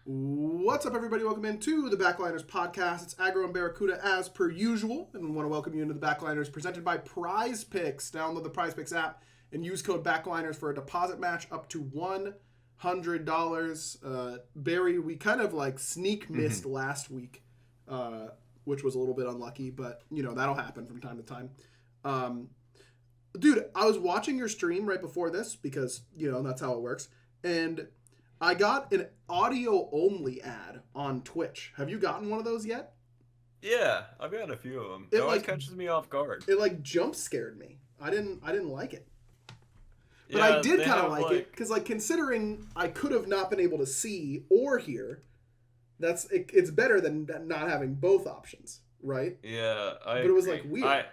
What's up, everybody? Welcome into the Backliners podcast. It's Aggro and Barracuda as per usual, and we want to welcome you into the Backliners presented by Prize Picks. Download the Prize Picks app and use code Backliners for a deposit match up to $100. Barry, we kind of like sneak missed last week, which was a little bit unlucky, but you know that'll happen from time to time. Dude, I was watching your stream right before this because you know that's how it works, and I got an audio-only ad on Twitch. Have you gotten one of those yet? Yeah, I've got a few of them. It always catches me off guard. It like jump scared me. I didn't like it. But yeah, I did kind of like it because like considering I could have not been able to see or hear, it's better than not having both options, right? Yeah, but it was like weird.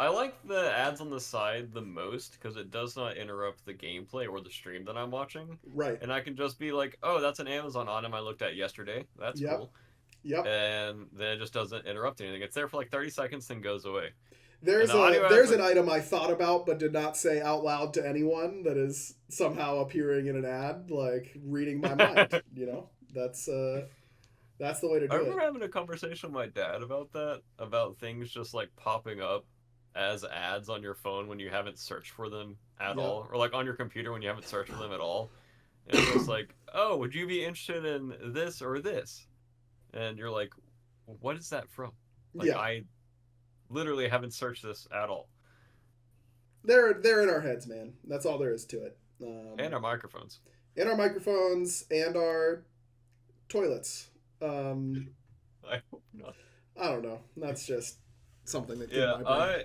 I like the ads on the side the most because it does not interrupt the gameplay or the stream that I'm watching. Right. And I can just be like, oh, that's an Amazon item I looked at yesterday. That's cool. Yep. And then it just doesn't interrupt anything. It's there for like 30 seconds, then goes away. There's an item I thought about but did not say out loud to anyone that is somehow appearing in an ad, like reading my mind. You know, that's the way to do it. I remember having a conversation with my dad about that, about things just like popping up as ads on your phone when you haven't searched for them at all, or like on your computer when you haven't searched for them at all. And it's just like, oh, would you be interested in this or this? And you're like, what is that from? Like, I literally haven't searched this at all. They're in our heads, man. That's all there is to it. And our microphones. And our microphones and our toilets. I hope not. I don't know. That's just something that came to my brain.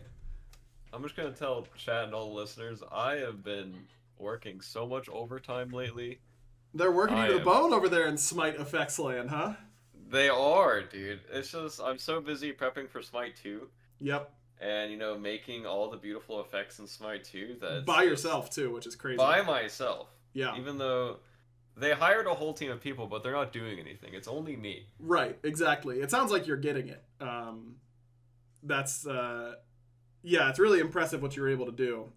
I'm just going to tell chat and all the listeners, I have been working so much overtime lately. They're working you to the bone over there in Smite effects land, huh? They are, dude. It's just, I'm so busy prepping for Smite 2. Yep. And, you know, making all the beautiful effects in Smite 2. By yourself, too, which is crazy. By myself. Yeah. Even though they hired a whole team of people, but they're not doing anything. It's only me. Right, exactly. It sounds like you're getting it. Yeah, it's really impressive what you're able to do.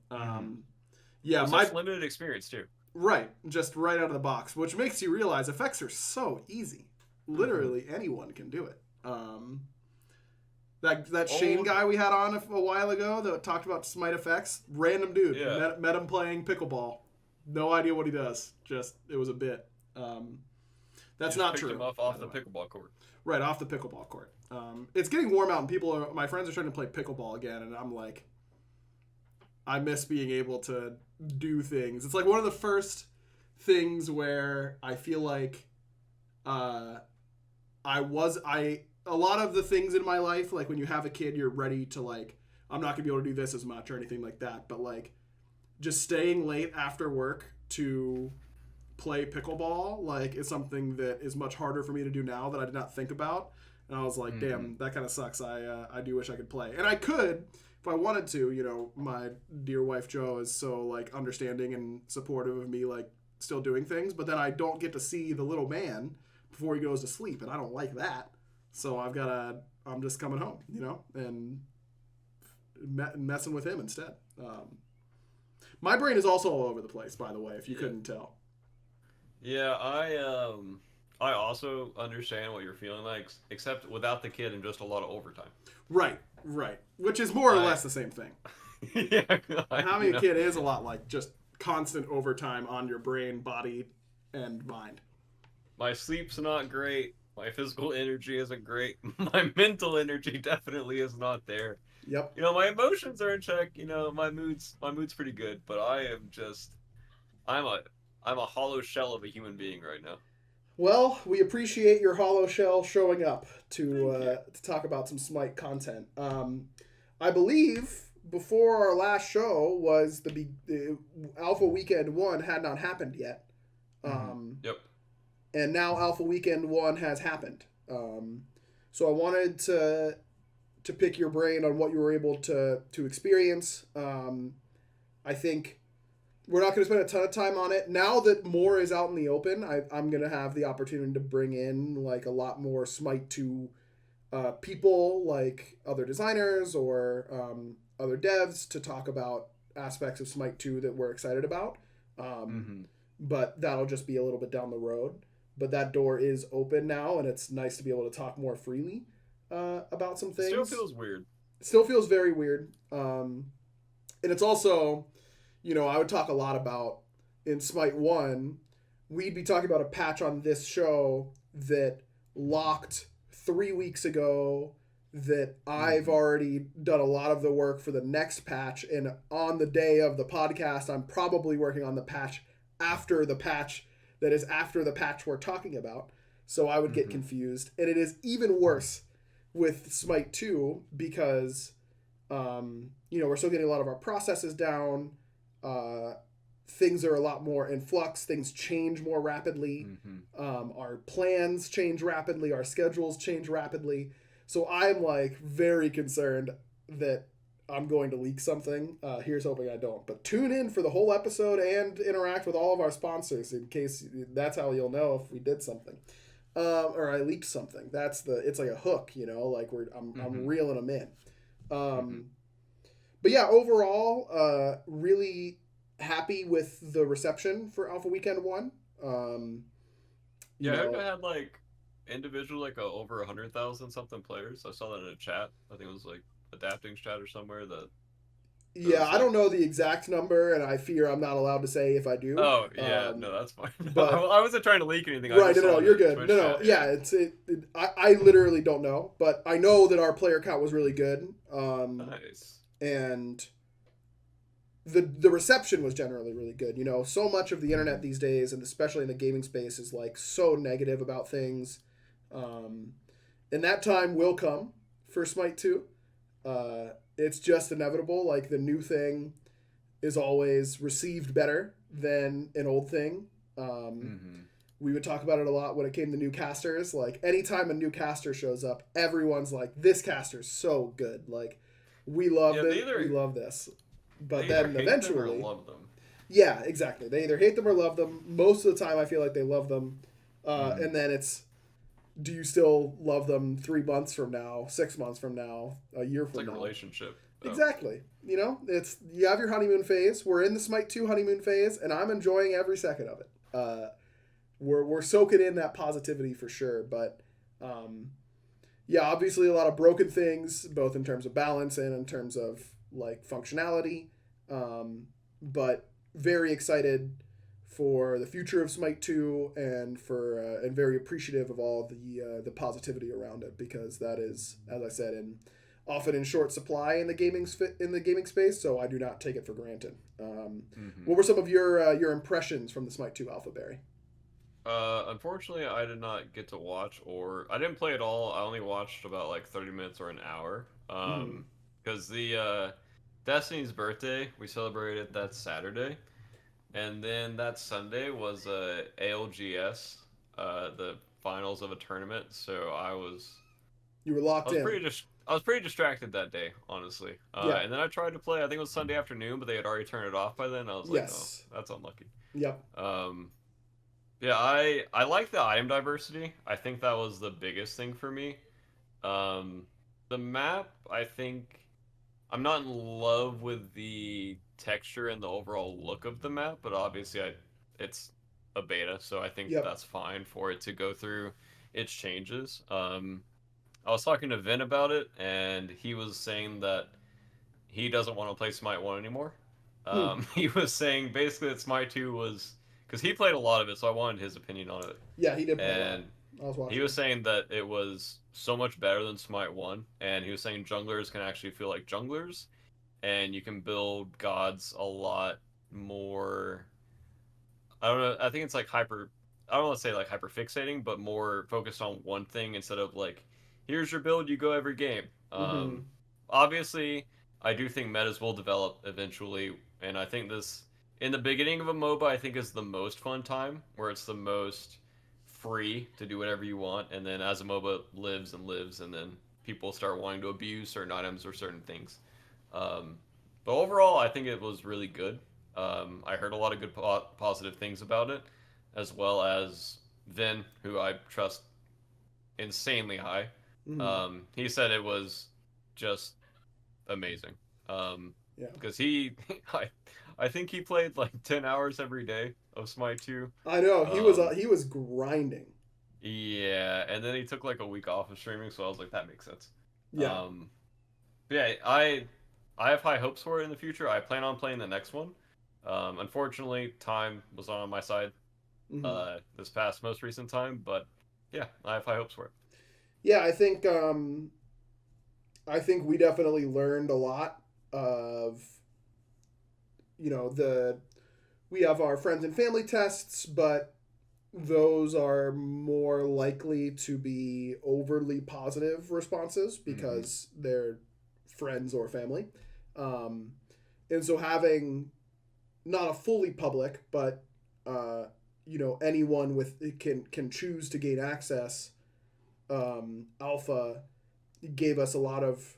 Yeah, my limited experience too. Right, just right out of the box, which makes you realize effects are so easy. Literally anyone can do it. That Shane guy we had on a while ago that talked about Smite effects, random dude. Yeah. Met him playing pickleball. No idea what he does. Just it was a bit. That's not true. Him off the pickleball court. Right, off the pickleball court. It's getting warm out, and my friends are starting to play pickleball again, and I'm like, I miss being able to do things. It's like one of the first things where I feel like a lot of the things in my life, like when you have a kid, you're ready to like, I'm not gonna be able to do this as much or anything like that, but like just staying late after work to play pickleball like is something that is much harder for me to do now that I did not think about. And I was like, damn, that kind of sucks. I do wish I could play. And I could if I wanted to. You know, my dear wife Jo is so like understanding and supportive of me like still doing things, but then I don't get to see the little man before he goes to sleep, and I don't like that. So I'm just coming home, you know, and messing with him instead. My brain is also all over the place, by the way, if you couldn't tell. Yeah, I also understand what you're feeling like, except without the kid and just a lot of overtime. Right. Which is more or less the same thing. Yeah. Having a kid is a lot like just constant overtime on your brain, body, and mind. My sleep's not great. My physical energy isn't great. My mental energy definitely is not there. Yep. You know, my emotions are in check. You know, my mood's pretty good, but I'm a hollow shell of a human being right now. Well, we appreciate your hollow shell showing up to talk about some Smite content. I believe before our last show was the Alpha Weekend 1 had not happened yet. Yep. And now Alpha Weekend 1 has happened. So I wanted to pick your brain on what you were able to experience. I think we're not going to spend a ton of time on it. Now that more is out in the open, I'm going to have the opportunity to bring in like a lot more Smite 2 people, like other designers or other devs to talk about aspects of Smite 2 that we're excited about. But that'll just be a little bit down the road. but that door is open now, and it's nice to be able to talk more freely about some It still things. feels weird. It still feels very weird, and it's also, I would talk a lot about in Smite One. We'd be talking about a patch on this show that locked 3 weeks ago, that I've Mm-hmm. already done a lot of the work for the next patch. And on the day of the podcast, I'm probably working on the patch after the patch that is after the patch we're talking about. So I would get Mm-hmm. confused. And it is even worse with Smite 2 because, we're still getting a lot of our processes down. Uh, Things are a lot more in flux. Things change more rapidly. Mm-hmm. Our plans change rapidly. Our schedules change rapidly. So I'm like very concerned that I'm going to leak something. Here's hoping I don't. But tune in for the whole episode and interact with all of our sponsors in case that's how you'll know if we did something, or I leaked something. It's like a hook, like I'm Mm-hmm. reeling them in. Mm-hmm. Um, but yeah, overall, really happy with the reception for Alpha Weekend One. Um, you Yeah, I heard know, it had like individual like over 100,000 something players. I saw that in a chat. I think it was like adapting chat or somewhere that it yeah, was I don't like, know the exact number, and I fear I'm not allowed to say if I do. oh yeah, no, that's fine. But I wasn't trying to leak anything. I right, just no, no, saw no, you're the good. No, Twitch no, chat. yeah, Yeah. I literally don't know, but I know that our player count was really good. Nice. And the reception was generally really good. So much of the internet Mm-hmm. these days, and especially in the gaming space, is like so negative about things. Um, and that time will come for Smite 2. It's just inevitable. Like the new thing is always received better than an old thing. Um, Mm-hmm. we would talk about it a lot when it came to new casters. Like anytime a new caster shows up, everyone's like, "This caster's so good. Like, we love Yeah, it. We love this." But they either then hate them or eventually, love them. yeah, exactly. They either hate them or love them. Most of the time, I feel like they love them. Mm-hmm. And then it's, do you still love them 3 months from now, 6 months from now, a year It's from like a now? relationship. Oh. Exactly. It's you have your honeymoon phase. We're in the Smite 2 honeymoon phase, and I'm enjoying every second of it. We're soaking in that positivity for sure. But yeah, obviously a lot of broken things, both in terms of balance and in terms of like functionality. But very excited for the future of Smite 2, and very appreciative of all the positivity around it, because that is, as I said, often in short supply in the gaming space. So I do not take it for granted. Mm-hmm. What were some of your impressions from the Smite 2 Alpha, Barry? Unfortunately, I did not get to watch, or I didn't play at all. I only watched about like 30 minutes or an hour. Mm-hmm. Because the Destiny's birthday, we celebrated that Saturday, and then that Sunday was ALGS, the finals of a tournament. So You were I locked was in. I was pretty distracted that day, honestly. Yeah. And then I tried to play. I think it was Sunday afternoon, but they had already turned it off by then. I was like, oh, Yes. that's unlucky. Yep. Um, yeah, I like the item diversity. I think that was the biggest thing for me. Um, the map, I think I'm not in love with the texture and the overall look of the map, but obviously it's a beta, so I think Yep. that's fine for it to go through its changes. I was talking to Vin about it, and he was saying that he doesn't want to play Smite 1 anymore. Hmm. He was saying basically that Smite 2 was because he played a lot of it, so I wanted his opinion on it. Yeah, he did play a lot. And I was he watching was him. saying that it was so much better than Smite 1, and he was saying junglers can actually feel like junglers, and you can build gods a lot more. I don't know. I think it's like hyper. I don't want to say like hyper fixating, but more focused on one thing instead of like, here's your build, you go every game. Mm-hmm. Obviously, I do think metas will develop eventually, and I think this in the beginning of a MOBA, I think is the most fun time where it's the most free to do whatever you want, and then as a MOBA lives and lives, and then people start wanting to abuse certain items or certain things. Um, but overall, I think it was really good. I heard a lot of good positive things about it, as well as Vin, who I trust insanely high. Mm-hmm. He said it was just amazing. Yeah. Because I, I think he played like 10 hours every day of Smite 2. I know he was Um, he was grinding. Yeah, and then he took like a week off of streaming, so I was like, that makes sense. Yeah. Um, but yeah, I have high hopes for it in the future. I plan on playing the next one. Unfortunately, time was not on my side Hmm. this past most recent time, but yeah, I have high hopes for it. Yeah, I think we definitely learned a lot of, the we have our friends and family tests, but those are more likely to be overly positive responses Mm-hmm. because they're friends or family. Um, and so having not a fully public, but anyone with can choose to gain access. Alpha gave us a lot of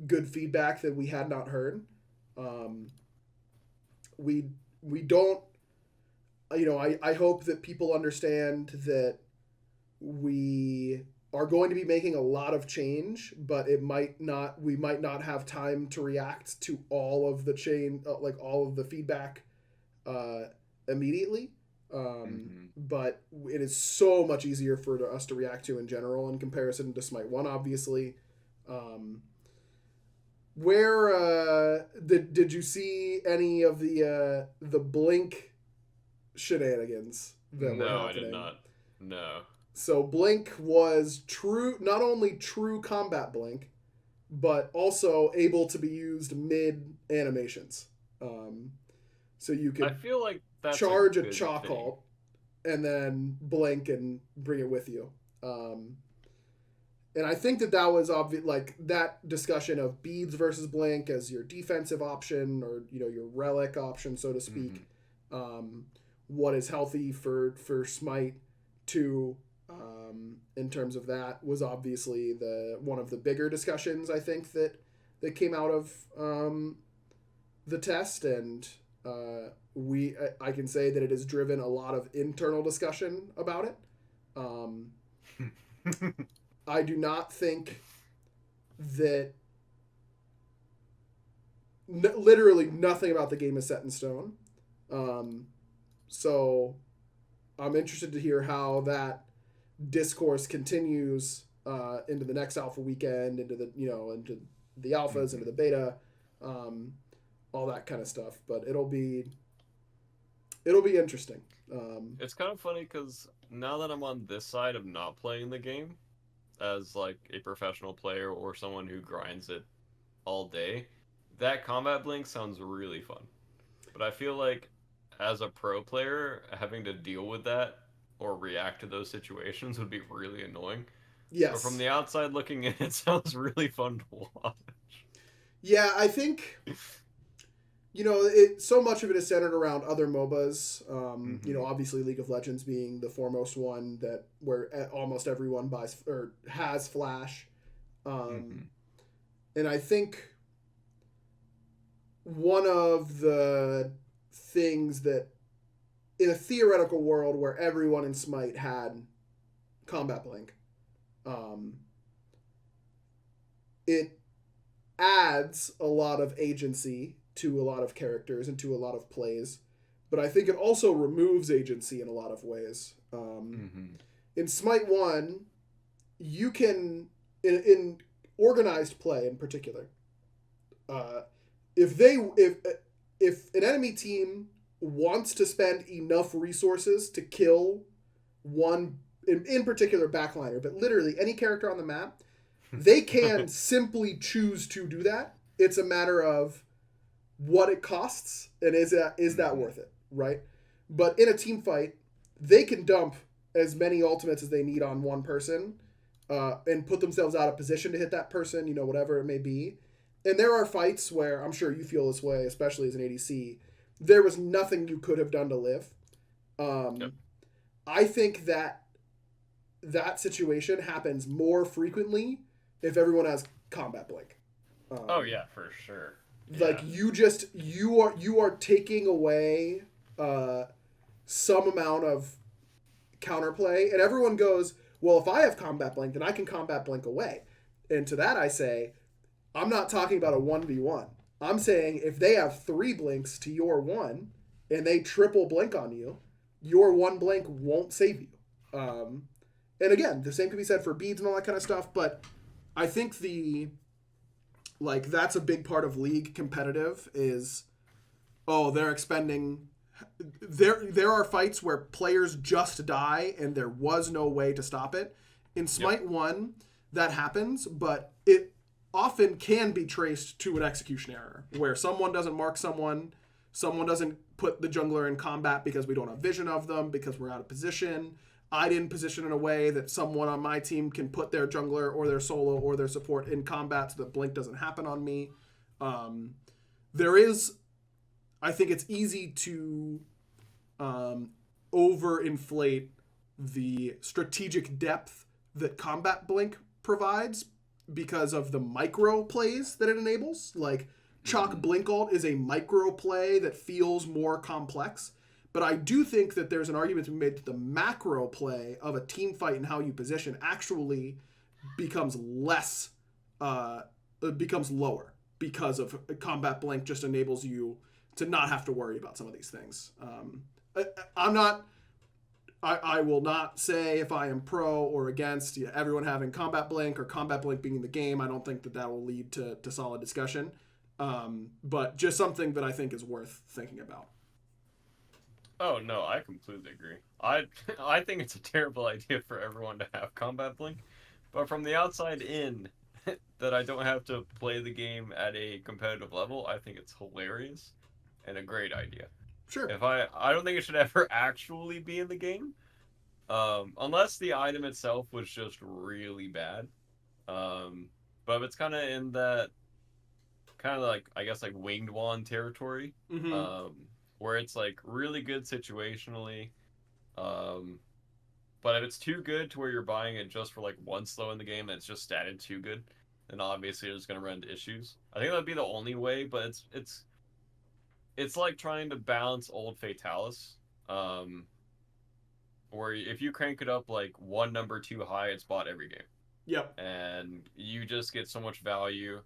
good feedback that we had not heard. Um, we we don't I hope that people understand that we are going to be making a lot of change, but we might not have time to react to all of the like all of the feedback uh, immediately. Mm-hmm. But it is so much easier for us to react to in general in comparison to Smite 1, obviously. Um, where did you see any of the Blink shenanigans that were No, I did happening? not. No. So Blink was not only true combat Blink, but also able to be used mid animations. Um, so you I could feel like that's a charge a good chalk thing. alt and then blink and bring it with you. Um, and I think that was obvious, like that discussion of beads versus blink as your defensive option or your relic option, so to Mm-hmm. speak. Um, what is healthy for Smite to in terms of that was obviously the one of the bigger discussions I think that came out of the test, and I can say that it has driven a lot of internal discussion about it. Um, I do not think that literally nothing about the game is set in stone. Um, so I'm interested to hear how that discourse continues into the next alpha weekend, into into the alphas, into Mm-hmm. the beta, um, all that kind of stuff. But it'll be interesting. It's kind of funny because now that I'm on this side of not playing the game as like a professional player or someone who grinds it all day, that combat blink sounds really fun. But I feel like as a pro player, having to deal with that or react to those situations would be really annoying. But from Yes. the outside looking in, it sounds really fun to watch. Yeah, I think so much of it is centered around other MOBAs. Mm-hmm. Obviously League of Legends being the foremost one that where almost everyone buys or has Flash. Um, Mm-hmm. and I think one of the things that in a theoretical world where everyone in Smite had combat blink, um, it adds a lot of agency to a lot of characters and to a lot of plays, but I think it also removes agency in a lot of ways. Mm-hmm. In Smite 1, you can, in organized play in particular, uh, if an enemy team wants to spend enough resources to kill one in particular backliner, but literally any character on the map, they can simply choose to do that. It's a matter of what it costs and is that Mm-hmm. worth it, right? But in a team fight, they can dump as many ultimates as they need on one person, and put themselves out of position to hit that person, whatever it may be. And there are fights where I'm sure you feel this way, especially as an ADC. There was nothing you could have done to live. Yep. Um, I think that situation happens more frequently if everyone has combat blink. Oh Um, yeah, for sure. like Yeah. you are taking away uh, some amount of counterplay, and everyone goes, well, if I have combat blink, then I can combat blink away. And to that I say, I'm not talking about a 1v1. I'm saying if they have 3 blinks to your 1 and they triple blink on you, your 1 blink won't save you. and again, the same can be said for beads and all that kind of stuff. But I think that's a big part of League competitive is, they're expending. There are fights where players just die and there was no way to stop it. In Smite 1, that happens, but it often can be traced to an execution error where someone doesn't mark someone doesn't put the jungler in combat because we don't have vision of them, because we're out of position. I didn't position in a way that someone on my team can put their jungler or their solo or their support in combat so that blink doesn't happen on me. I think it's easy to overinflate the strategic depth that combat blink provides because of the micro plays that it enables. Like Chalk Blink Ult is a micro play that feels more complex. But I do think that there's an argument to be made that the macro play of a team fight and how you position actually becomes becomes lower because of combat blink just enables you to not have to worry about some of these things. I will not say if I am pro or against everyone having combat blink or combat blink being in the game. I don't think that will lead to solid discussion. But just something that I think is worth thinking about. Oh no, I completely agree. I think it's a terrible idea for everyone to have combat blink, but from the outside in, that I don't have to play the game at a competitive level, I think it's hilarious and a great idea. Sure. I don't think it should ever actually be in the game, unless the item itself was just really bad. But if it's kind of in that kind of like, I guess, like winged wand territory, where it's like really good situationally, but if it's too good to where you're buying it just for like one slow in the game and it's just statted too good, then obviously it's going to run into issues. I think that'd be the only way, but it's like trying to balance old Fatalis, where if you crank it up like one number too high, it's bought every game. Yep. And you just get so much value,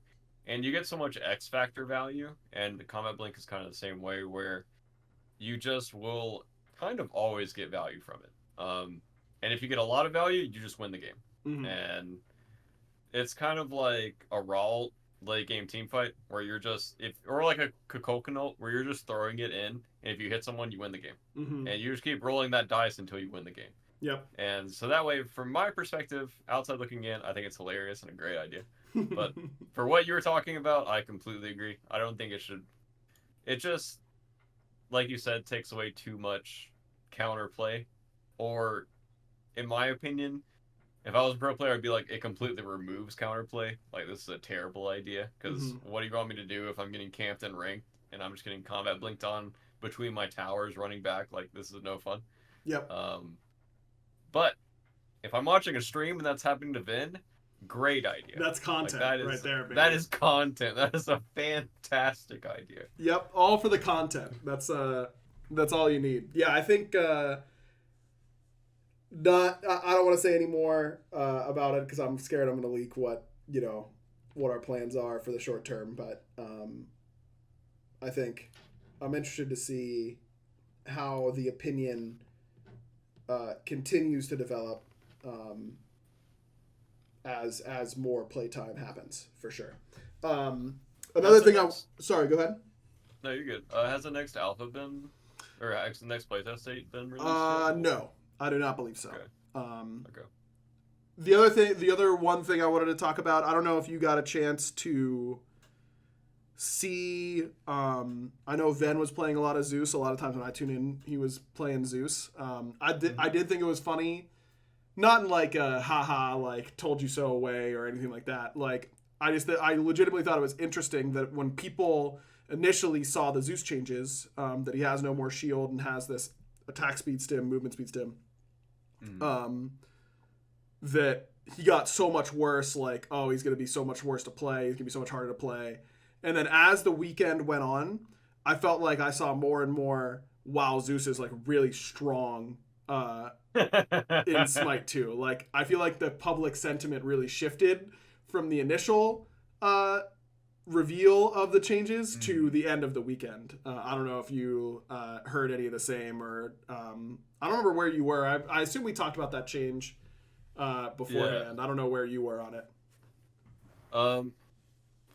and you get so much X factor value, and the combat blink is kind of the same way, where you just will kind of always get value from it. And if you get a lot of value, you just win the game. And it's kind of like a raw late game team fight where you're just or like a coconut where you're just throwing it in, and if you hit someone, you win the game. And you just keep rolling that dice until you win the game. Yep. And so that way, from my perspective, outside looking in, I think it's hilarious and a great idea. But for what you were talking about, I completely agree. I don't think it should. It just, like you said, takes away too much counterplay. Or, in my opinion, if I was a pro player, I'd be like, it completely removes counterplay. Like, this is a terrible idea. Because what do you want me to do if I'm getting camped and ranked and I'm just getting combat blinked on between my towers running back? Like, this is no fun. Yep. But if I'm watching a stream and that's happening to Vin, great idea. That's content right there, baby. That is content. That is a fantastic idea. Yep, all for the content. That's all you need. Yeah, I think I don't want to say any more about it because I'm scared I'm going to leak what our plans are for the short term. But I think I'm interested to see how the opinion continues to develop as more playtime happens, for sure. Another thing sorry, go ahead. No, you're good. Has the next alpha been, or the next playtest date been released? No, I do not believe so. Okay. Okay. The other one thing I wanted to talk about, I don't know if you got a chance to see, I know Ven was playing a lot of Zeus. A lot of times when I tune in, he was playing Zeus. I did think it was funny, not in like a haha, like told you so way or anything like that. Like I legitimately thought it was interesting that when people initially saw the Zeus changes, that he has no more shield and has this attack speed stim, movement speed stim, that he got so much worse. Like, oh, he's going to be so much worse to play. He's going to be so much harder to play. And then as the weekend went on, I felt like I saw more and more, wow, Zeus is like really strong in Smite 2. Like, I feel like the public sentiment really shifted from the initial reveal of the changes to the end of the weekend. I don't know if you heard any of the same, or I don't remember where you were. I assume we talked about that change beforehand. I don't know where you were on it.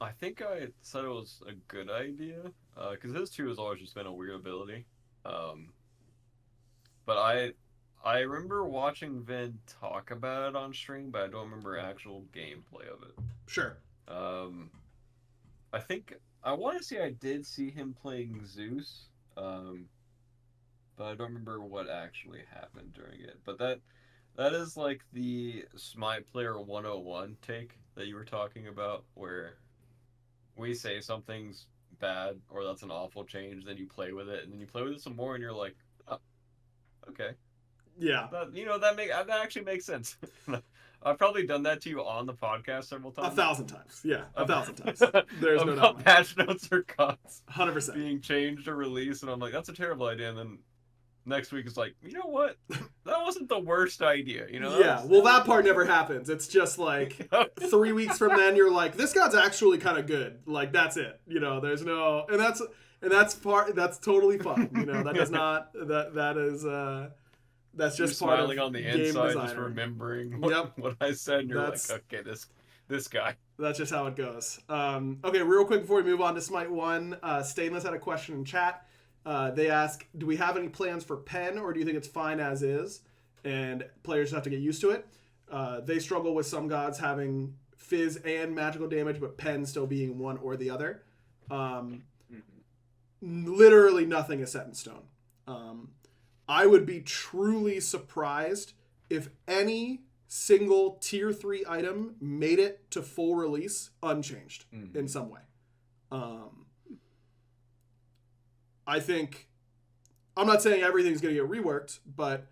I think I said it was a good idea, because his 2 has always just been a weird ability. But I remember watching Vin talk about it on stream, but I don't remember actual gameplay of it. Sure. I think I want to say I did see him playing Zeus, but I don't remember what actually happened during it. But that is like the Smite Player 101 take that you were talking about, where we say something's bad or that's an awful change, then you play with it, and then you play with it some more, and you're like, oh, okay. Yeah. That actually makes sense. I've probably done that to you on the podcast several times. 1,000 times. Yeah, 1,000 times. There's no doubt. Patch notes or cuts 100% being changed or released, and I'm like, that's a terrible idea. And then next week it's like, you know what? That wasn't the worst idea. Yeah. Well, that part never happens. It's just like 3 weeks from then, you're like, this god's actually kind of good. Like that's it. There's no, and that's totally fine. That does not that is. That's just you're part smiling of on the game inside, designer. just remembering what I said. And you're like, okay, this guy. That's just how it goes. Okay, real quick before we move on to Smite 1, Stainless had a question in chat. They ask, do we have any plans for pen, or do you think it's fine as is, and players have to get used to it? They struggle with some gods having fizz and magical damage, but pen still being one or the other. Literally nothing is set in stone. I would be truly surprised if any single tier 3 item made it to full release unchanged in some way. I think, I'm not saying everything's going to get reworked, but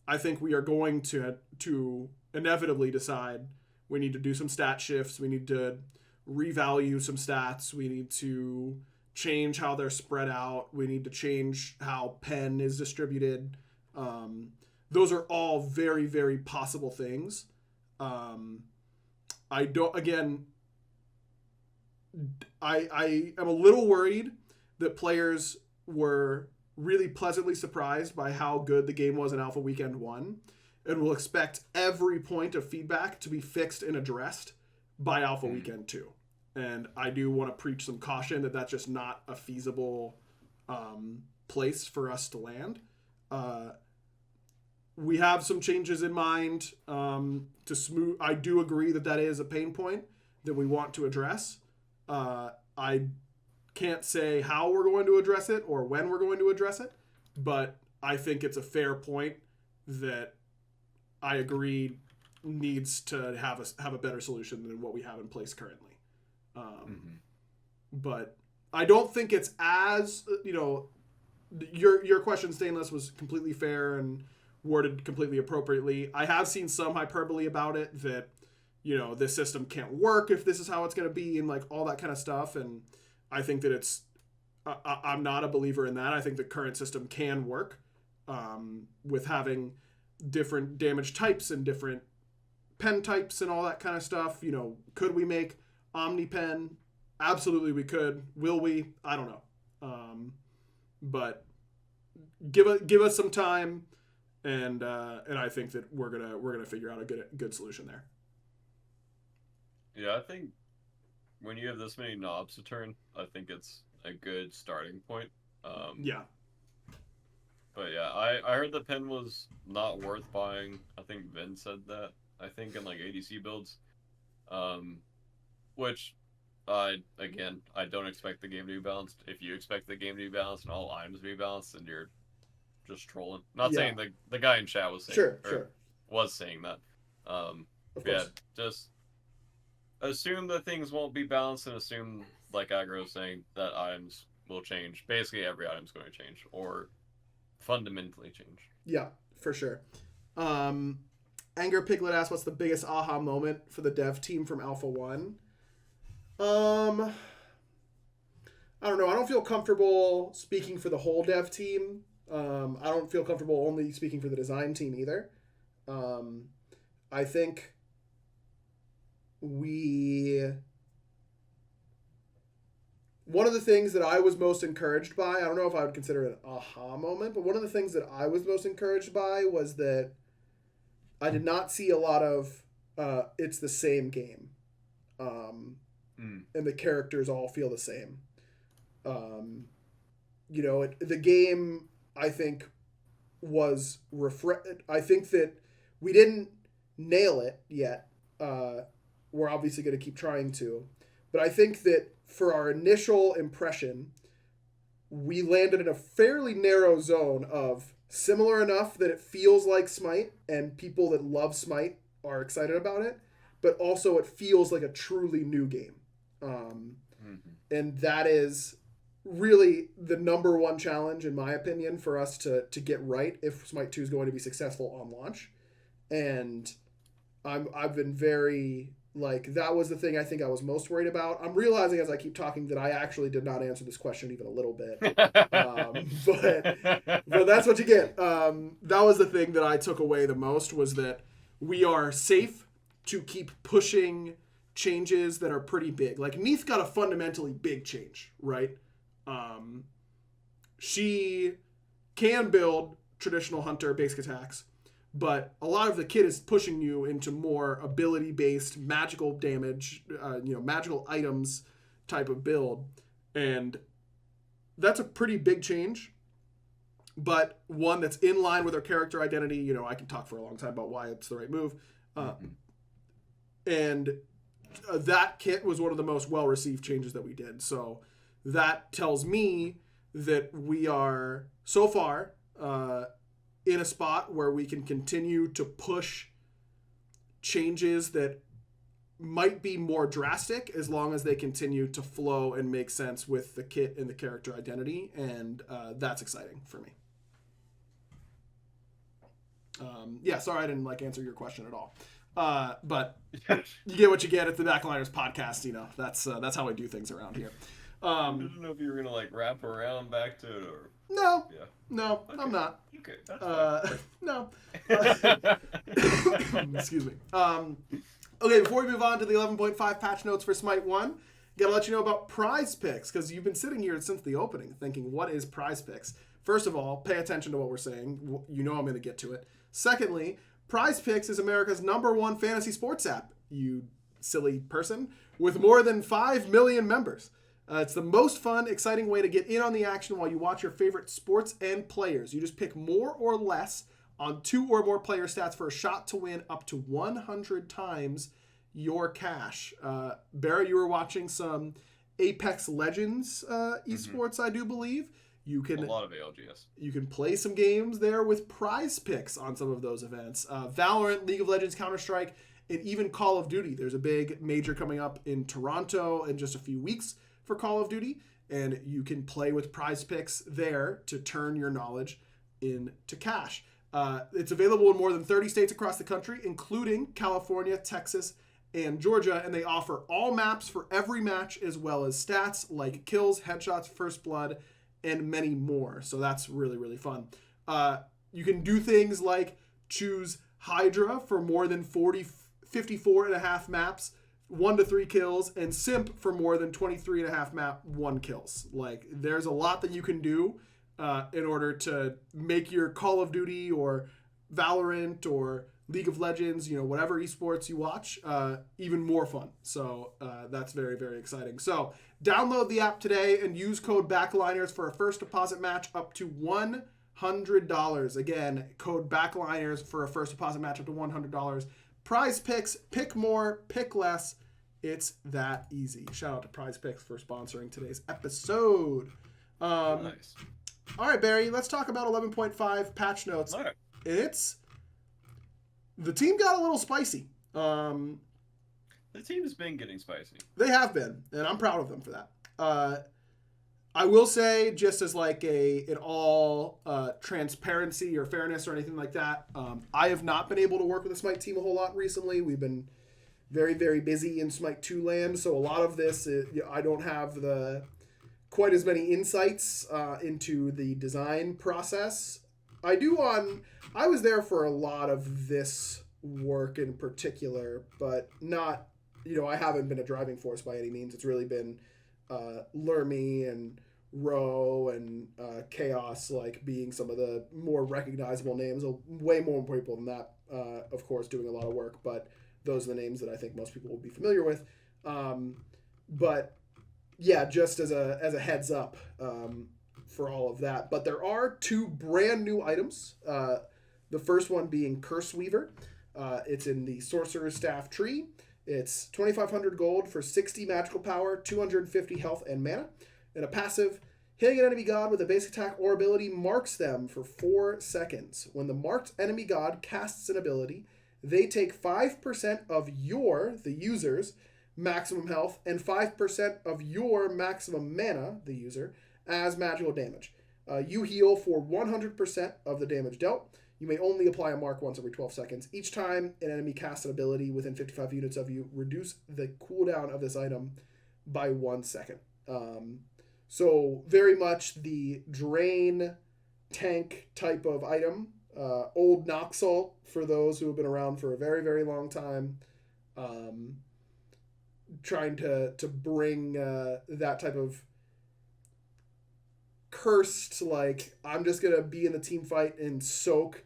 I think we are going to inevitably decide we need to do some stat shifts, we need to revalue some stats, we need to change how they're spread out, we need to change how pen is distributed. Those are all very, very possible things. I am a little worried that players were really pleasantly surprised by how good the game was in Alpha Weekend 1, and will expect every point of feedback to be fixed and addressed by Alpha Weekend 2. And I do want to preach some caution that that's just not a feasible place for us to land. We have some changes in mind to smooth. I do agree that is a pain point that we want to address. I can't say how we're going to address it or when we're going to address it, but I think it's a fair point that I agree needs to have a better solution than what we have in place currently. But I don't think it's as, your question, Stainless, was completely fair and worded completely appropriately. I have seen some hyperbole about it that, this system can't work if this is how it's going to be and like all that kind of stuff. And I think that I'm not a believer in that. I think the current system can work with having different damage types and different pen types and all that kind of stuff. Could we make Omni Pen? Absolutely we could. Will we? I don't know. But give us some time, and I think that we're gonna figure out a good solution there. Yeah, I think when you have this many knobs to turn, I think it's a good starting point. Yeah. But yeah, I heard the pen was not worth buying. I think Vin said that. I think in like ADC builds, which I don't expect the game to be balanced. If you expect the game to be balanced and all items to be balanced, then you're just trolling. Not saying the guy in chat was saying was saying that. Just assume that things won't be balanced and assume, like Aggro was saying, that items will change. Basically, every item's going to change or fundamentally change. Yeah, for sure. Anger Piglet asks, what's the biggest aha moment for the dev team from Alpha 1? I don't know. I don't feel comfortable speaking for the whole dev team. I don't feel comfortable only speaking for the design team either. I think one of the things that I was most encouraged by, I don't know if I would consider it an aha moment, but one of the things that I was most encouraged by was that I did not see a lot of it's the same game. And the characters all feel the same. The game, I think, was I think that we didn't nail it yet. We're obviously going to keep trying to. But I think that for our initial impression, we landed in a fairly narrow zone of similar enough that it feels like Smite and people that love Smite are excited about it, but also it feels like a truly new game. And that is really the number one challenge, in my opinion, for us to get right if Smite 2 is going to be successful on launch. And I've been very... that was the thing I think I was most worried about. I'm realizing as I keep talking that I actually did not answer this question even a little bit. But that's what you get. That was the thing that I took away the most, was that we are safe to keep pushing changes that are pretty big. Like, Neith got a fundamentally big change, right? She can build traditional hunter basic attacks, but a lot of the kit is pushing you into more ability-based magical damage, magical items type of build. And that's a pretty big change, but one that's in line with her character identity. I can talk for a long time about why it's the right move. And that kit was one of the most well-received changes that we did. So that tells me that we are, so far, in a spot where we can continue to push changes that might be more drastic, as long as they continue to flow and make sense with the kit and the character identity. And that's exciting for me. Sorry I didn't answer your question at all. But you get what you get at the Backliners podcast. That's how I do things around here. I didn't know if you were gonna wrap around back to it or. No. Yeah. No, okay. I'm not. Okay, that's fine. No. Excuse me. Okay, before we move on to the 11.5 patch notes for Smite 1, gotta let you know about Prize Picks, because you've been sitting here since the opening thinking, what is Prize Picks? First of all, pay attention to what we're saying. I'm going to get to it. Secondly, Prize Picks is America's #1 fantasy sports app, you silly person, with more than 5 million members. It's the most fun, exciting way to get in on the action while you watch your favorite sports and players. You just pick more or less on 2 or more player stats for a shot to win up to 100 times your cash. Barry, you were watching some Apex Legends esports, I do believe. A lot of ALGS. You can play some games there with Prize Picks on some of those events. Valorant, League of Legends, Counter-Strike, and even Call of Duty. There's a big major coming up in Toronto in just a few weeks for Call of Duty, and you can play with Prize Picks there to turn your knowledge into cash. It's available in more than 30 states across the country, including California, Texas, and Georgia, and they offer all maps for every match, as well as stats like kills, headshots, first blood, and many more. So that's really, really fun. You can do things like choose Hydra for more than 54 and a half maps, 1 to 3 kills, and Simp for more than 23 and a half map, 1 kills. There's a lot that you can do in order to make your Call of Duty or Valorant or League of Legends, whatever esports you watch, even more fun. So that's very, very exciting. So download the app today and use code BACKLINERS for a first deposit match up to $100. Again, code BACKLINERS for a first deposit match up to $100. Prize Picks, pick more, pick less. It's that easy. Shout out to Prize Picks for sponsoring today's episode. Nice. All right, Barry, let's talk about 11.5 patch notes. All right. The team got a little spicy. The team's been getting spicy. They have been, and I'm proud of them for that. I will say, just as in all transparency or fairness or anything like that, I have not been able to work with the Smite team a whole lot recently. We've been very, very busy in Smite 2 land, so a lot of this, I don't have quite as many insights into the design process. I was there for a lot of this work in particular, but not, I haven't been a driving force by any means. It's really been Lermy and Row and Chaos like being some of the more recognizable names. Way more people than that, of course, doing a lot of work, but those are the names that I think most people will be familiar with. But yeah, just as a heads up for all of that. But there are 2 brand new items. The first one being Curse Weaver. It's in the Sorcerer's Staff tree. It's 2,500 gold for 60 magical power, 250 health and mana. And a passive, hitting an enemy god with a basic attack or ability marks them for 4 seconds. When the marked enemy god casts an ability, they take 5% of the user's, maximum health and 5% of your maximum mana, the user, as magical damage. You heal for 100% of the damage dealt. You may only apply a mark once every 12 seconds. Each time an enemy casts an ability within 55 units of you, reduce the cooldown of this item by 1 second. So very much the drain tank type of item. Old Noxalt for those who have been around for a very, very long time. Trying to bring that type of cursed, like, I'm just going to be in the team fight and soak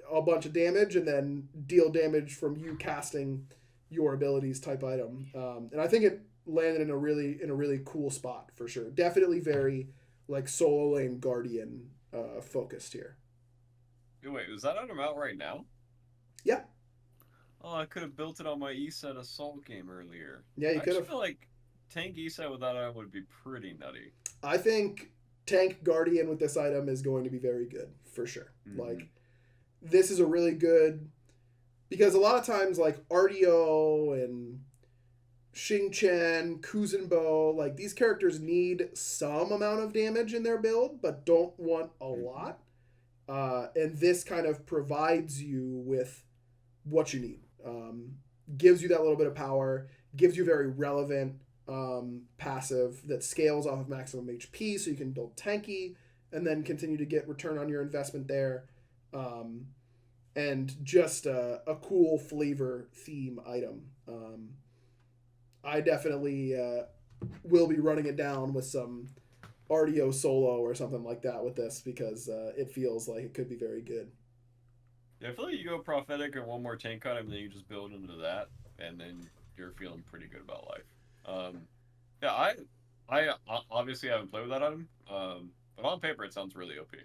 a bunch of damage and then deal damage from you casting your abilities type item. And I think it landed in a really cool spot for sure. Definitely very like solo lane guardian focused here. Wait, was that item out right now? Yeah. Oh, I could have built it on my ESET Assault game earlier. Yeah, you could have. I feel like tank ESET with that item would be pretty nutty. I think tank guardian with this item is going to be very good for sure. Mm-hmm. Like, this is a really good, because a lot of times like RDO and Xing Chen, Kuzenbo, like these characters need some amount of damage in their build, but don't want a lot. And this kind of provides you with what you need. Gives you that little bit of power, gives you very relevant passive that scales off of maximum HP, so you can build tanky and then continue to get return on your investment there. And just a cool flavor theme item. I definitely will be running it down with some RDO solo or something like that with this, because it feels like it could be very good. Yeah, I feel like you go prophetic and one more tank item, and then you just build into that, and then you're feeling pretty good about life. Yeah, I obviously haven't played with that item, but on paper it sounds really OP.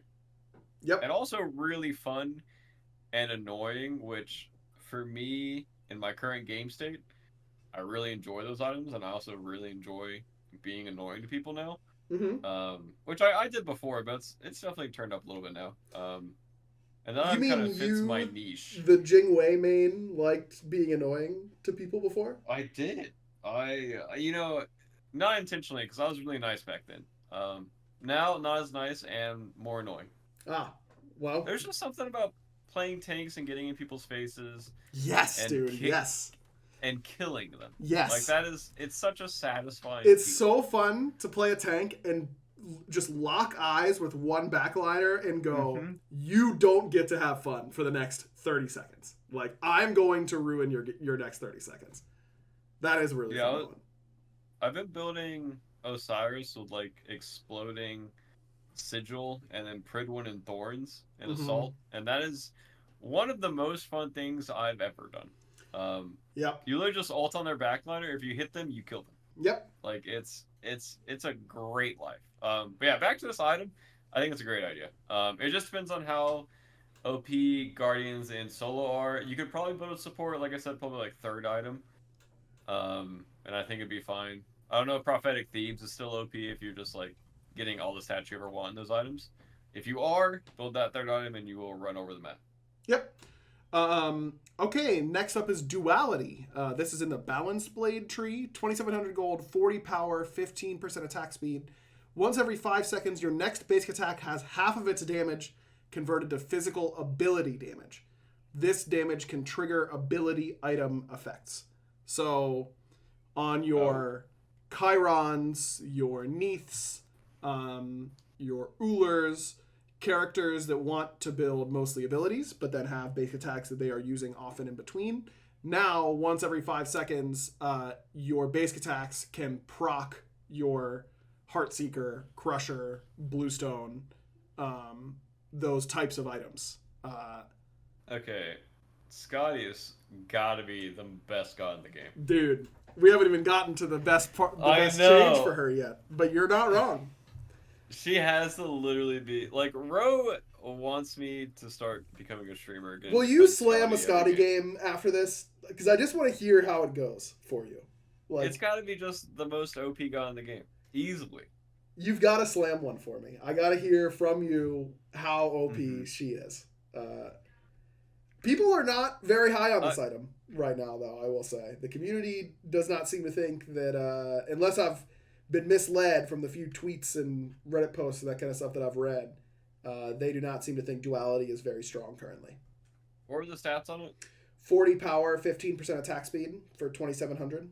Yep. And also really fun and annoying, which for me in my current game state, I really enjoy those items, and I also really enjoy being annoying to people now. Mm-hmm. Which I did before, but it's definitely turned up a little bit now. And that kind of fits my niche. The Jingwei main liked being annoying to people before? I did. Not intentionally, because I was really nice back then. Now, not as nice and more annoying. Ah, well. There's just something about playing tanks and getting in people's faces. Yes, dude, yes. And killing them. Yes. Like, it's such a satisfying It's so fun to play a tank and just lock eyes with one backliner and go, you don't get to have fun for the next 30 seconds. Like, I'm going to ruin your next 30 seconds. That is really fun. I've been building Osiris with, like, exploding Sigil and then Pridwin and Thorns and Assault. And that is one of the most fun things I've ever done. Yep. You literally just ult on their backliner. If you hit them, you kill them. Yep. Like, it's a great life. But yeah, back to this item. I think it's a great idea. It just depends on how OP Guardians and Solo are. You could probably build a support, like I said, probably like third item. And I think it'd be fine. I don't know if Prophetic Thebes is still OP if you're just like getting all the stats you ever want in those items. If you are, build that third item and you will run over the map. Yep. Okay, next up is Duality. This is in the Balanced Blade tree. 2,700 gold, 40 power, 15% attack speed. Once every 5 seconds, your next basic attack has half of its damage converted to physical ability damage. This damage can trigger ability item effects. So, on your Chirons, your Neiths, your Ulers, characters that want to build mostly abilities, but then have basic attacks that they are using often in between. Now, once every 5 seconds, your basic attacks can proc your Heartseeker, Crusher, Bluestone, those types of items. Okay, Scotty has got to be the best god in the game. Dude, we haven't even gotten to the best part, the I best know. change for her yet. But you're not wrong. She has to literally be like Ro wants me to start becoming a streamer again. Will you slam a Scotty game after this? Because I just want to hear how it goes for you. Like, it's got to be just the most OP god in the game, easily. You've got to slam one for me. I got to hear from you how OP she is. People are not very high on this item right now, though, I will say. The community does not seem to think that, unless I've been misled from the few tweets and Reddit posts and that kind of stuff that I've read, they do not seem to think duality is very strong currently. What were the stats on it? 40 power, 15% attack speed for 2,700.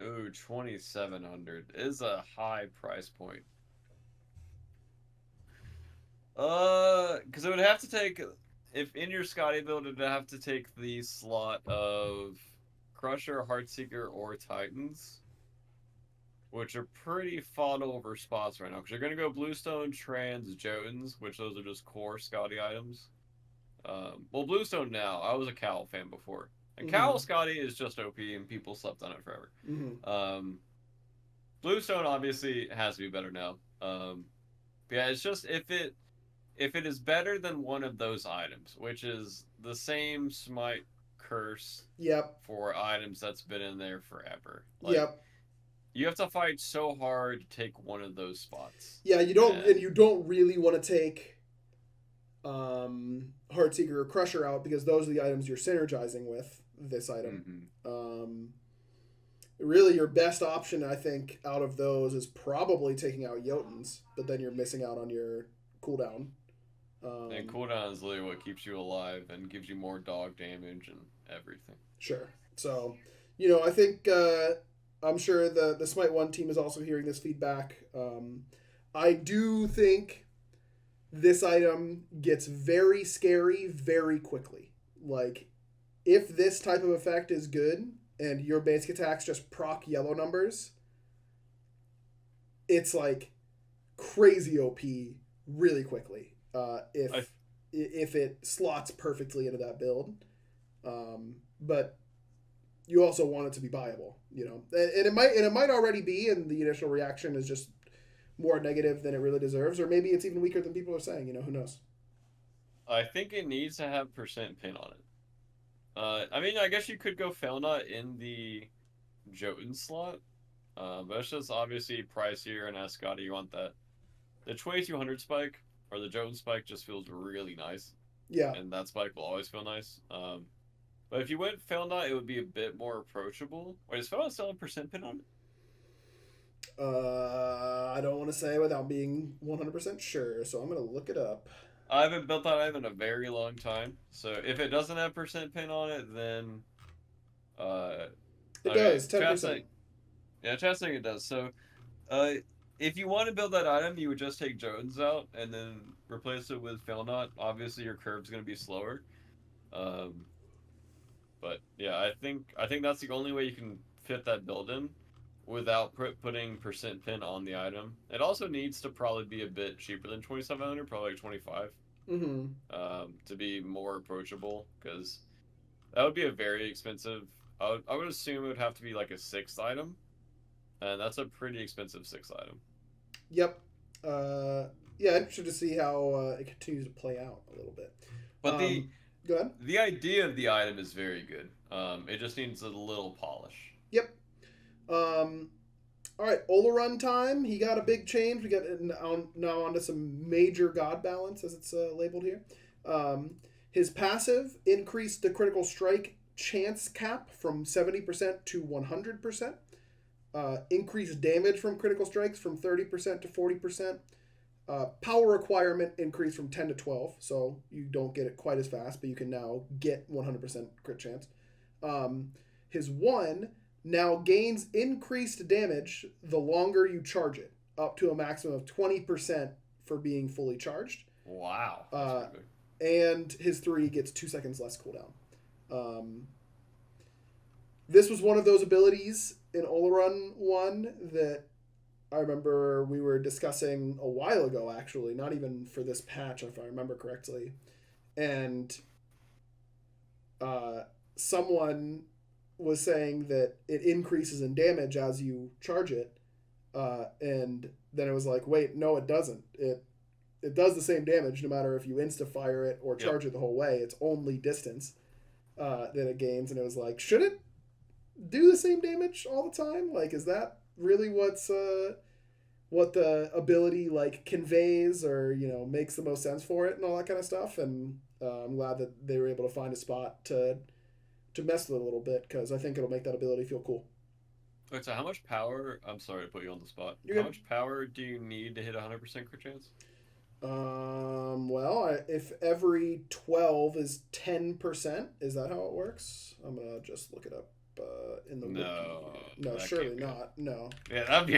Ooh, 2,700 is a high price point. Because it would have to take, if in your Scotty build, it would have to take the slot of Crusher, Heartseeker, or Titans, which are pretty fought over spots right now. Because you're going to go Bluestone, Trans, Jotuns, which those are just core Scotty items. Well, Bluestone now. I was a Cowl fan before. And Cowl Scotty is just OP, and people slept on it forever. Bluestone obviously has to be better now. Yeah, it's just if it is better than one of those items, which is the same Smite curse for items that's been in there forever. Like, you have to fight so hard to take one of those spots. Yeah, you don't, and you don't really want to take Heartseeker or Crusher out because those are the items you're synergizing with this item. Really, your best option, I think, out of those is probably taking out Jotuns, but then you're missing out on your cooldown. And cooldown is literally what keeps you alive and gives you more dog damage and everything. Sure. So, I think I'm sure the Smite 1 team is also hearing this feedback. I do think this item gets very scary very quickly. Like, if this type of effect is good and your basic attacks just proc yellow numbers, it's like crazy OP really quickly. If it slots perfectly into that build. But you also want it to be viable, and it might already be, and the initial reaction is just more negative than it really deserves, or maybe it's even weaker than people are saying. Who knows? I think it needs to have percent pin on it. I mean, I guess you could go Felnut in the Jotun slot, but it's just obviously pricier, and as Scotty, you want that. The 2200 spike or the Jotun spike just feels really nice. Yeah. And that spike will always feel nice. But if you went Felnut, it would be a bit more approachable. Wait, is Felnut still have percent pin on it? I don't want to say without being 100% sure, so I'm going to look it up. I haven't built that item in a very long time, so if it doesn't have percent pin on it, then it does 10%. Chat's saying it does. So, if you want to build that item, you would just take Jotuns out and then replace it with Felnut. Obviously, your curve's going to be slower, but yeah, I think that's the only way you can fit that build in without putting percent pin on the item. It also needs to probably be a bit cheaper than 2,700, probably like 25, to be more approachable, because that would be a very expensive. I would assume it would have to be like a 6th item, and that's a pretty expensive 6th item. Yep. Yeah, interested to see how it continues to play out a little bit. But go ahead. The idea of the item is very good. It just needs a little polish. Yep. All right, Olarun time. He got a big change. We got now onto some major god balance, as it's labeled here. His passive increased the critical strike chance cap from 70% to 100%. Increased damage from critical strikes from 30% to 40%. Power requirement increased from 10 to 12, so you don't get it quite as fast, but you can now get 100% crit chance. His 1 now gains increased damage the longer you charge it, up to a maximum of 20% for being fully charged. Wow. And his 3 gets 2 seconds less cooldown. This was one of those abilities in Olarun 1 that I remember we were discussing a while ago, actually, not even for this patch, if I remember correctly, and uh, someone was saying that it increases in damage as you charge it, and then it was like, wait, no, it doesn't. It does the same damage no matter if you insta fire it or Yep. charge it the whole way. It's only distance that it gains, and it was like, should it do the same damage all the time? Like, is that really what the ability like conveys, or makes the most sense for it and all that kind of stuff? And I'm glad that they were able to find a spot to mess with it a little bit, because I think it'll make that ability feel cool. Wait, so how much power? I'm sorry to put you on the spot. You're How good. much power do you need to hit 100% crit chance? Well, if every 12 is 10%, is that how it works? I'm gonna just look it up in the No, wiki. No, that surely can't be it. not. No, Yeah, that'd be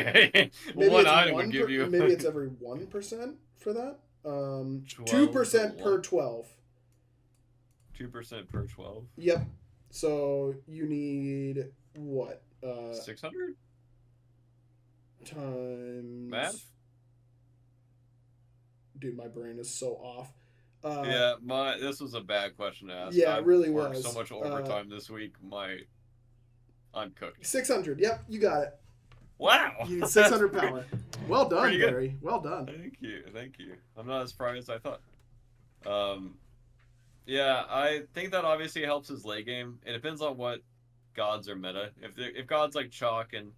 maybe one it's item would give you maybe it's every 1% for that. 12 to 2% per what? 12. 2% per 12. Yep. So you need what? 600 Times. math. Dude, my brain is so off. Yeah, this was a bad question to ask. Yeah, it I've really worked so was. much overtime this week. I'm cooked. 600. Yep, you got it. Wow, You need 600 power. Well done, pretty good. Barry. Well done. Thank you. I'm not as surprised as I thought. Yeah, I think that obviously helps his late game. It depends on what gods are meta. If gods like Chalk and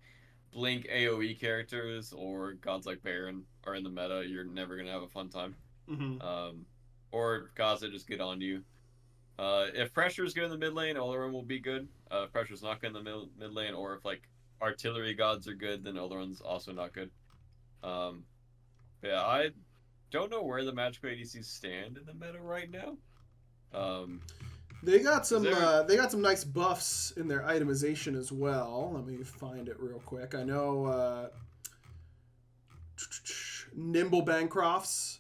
Blink AOE characters or gods like Baron are in the meta, you're never gonna have a fun time. Mm-hmm. Or gods that just get on you. If pressure's good in the mid lane, Oleron will be good. If pressure's not good in the mid lane, or if like artillery gods are good, then Oleron's also not good. Yeah, I don't know where the magical ADCs stand in the meta right now. They got some there... they got some nice buffs in their itemization as well. Let me find it real quick. I know Nimble Bancrofts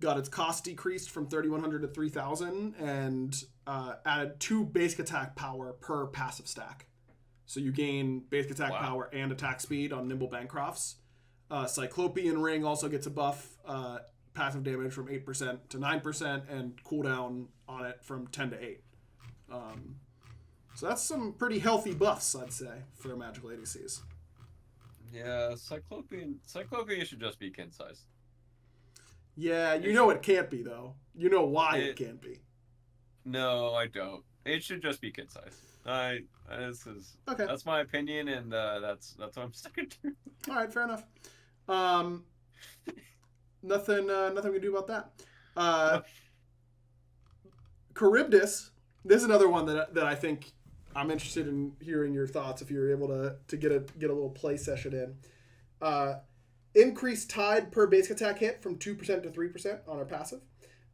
got its cost decreased from 3,100 to 3,000, and added 2 basic attack power per passive stack. So you gain basic attack power and attack speed on Nimble Bancrofts. Cyclopean Ring also gets a buff, passive damage from 8% to 9%, and cooldown on it from 10 to 8. So that's some pretty healthy buffs, I'd say, for magical ADCs. Yeah, Cyclopean should just be kin size. Yeah, you know it can't be, though. You know why it can't be. No, I don't. It should just be kin size. Okay. That's my opinion, and that's what I'm sticking to. All right, fair enough. Nothing we can do about that. Charybdis. This is another one that I think I'm interested in hearing your thoughts, if you're able to get a little play session in. Increased tide per basic attack hit from 2% to 3% on her passive.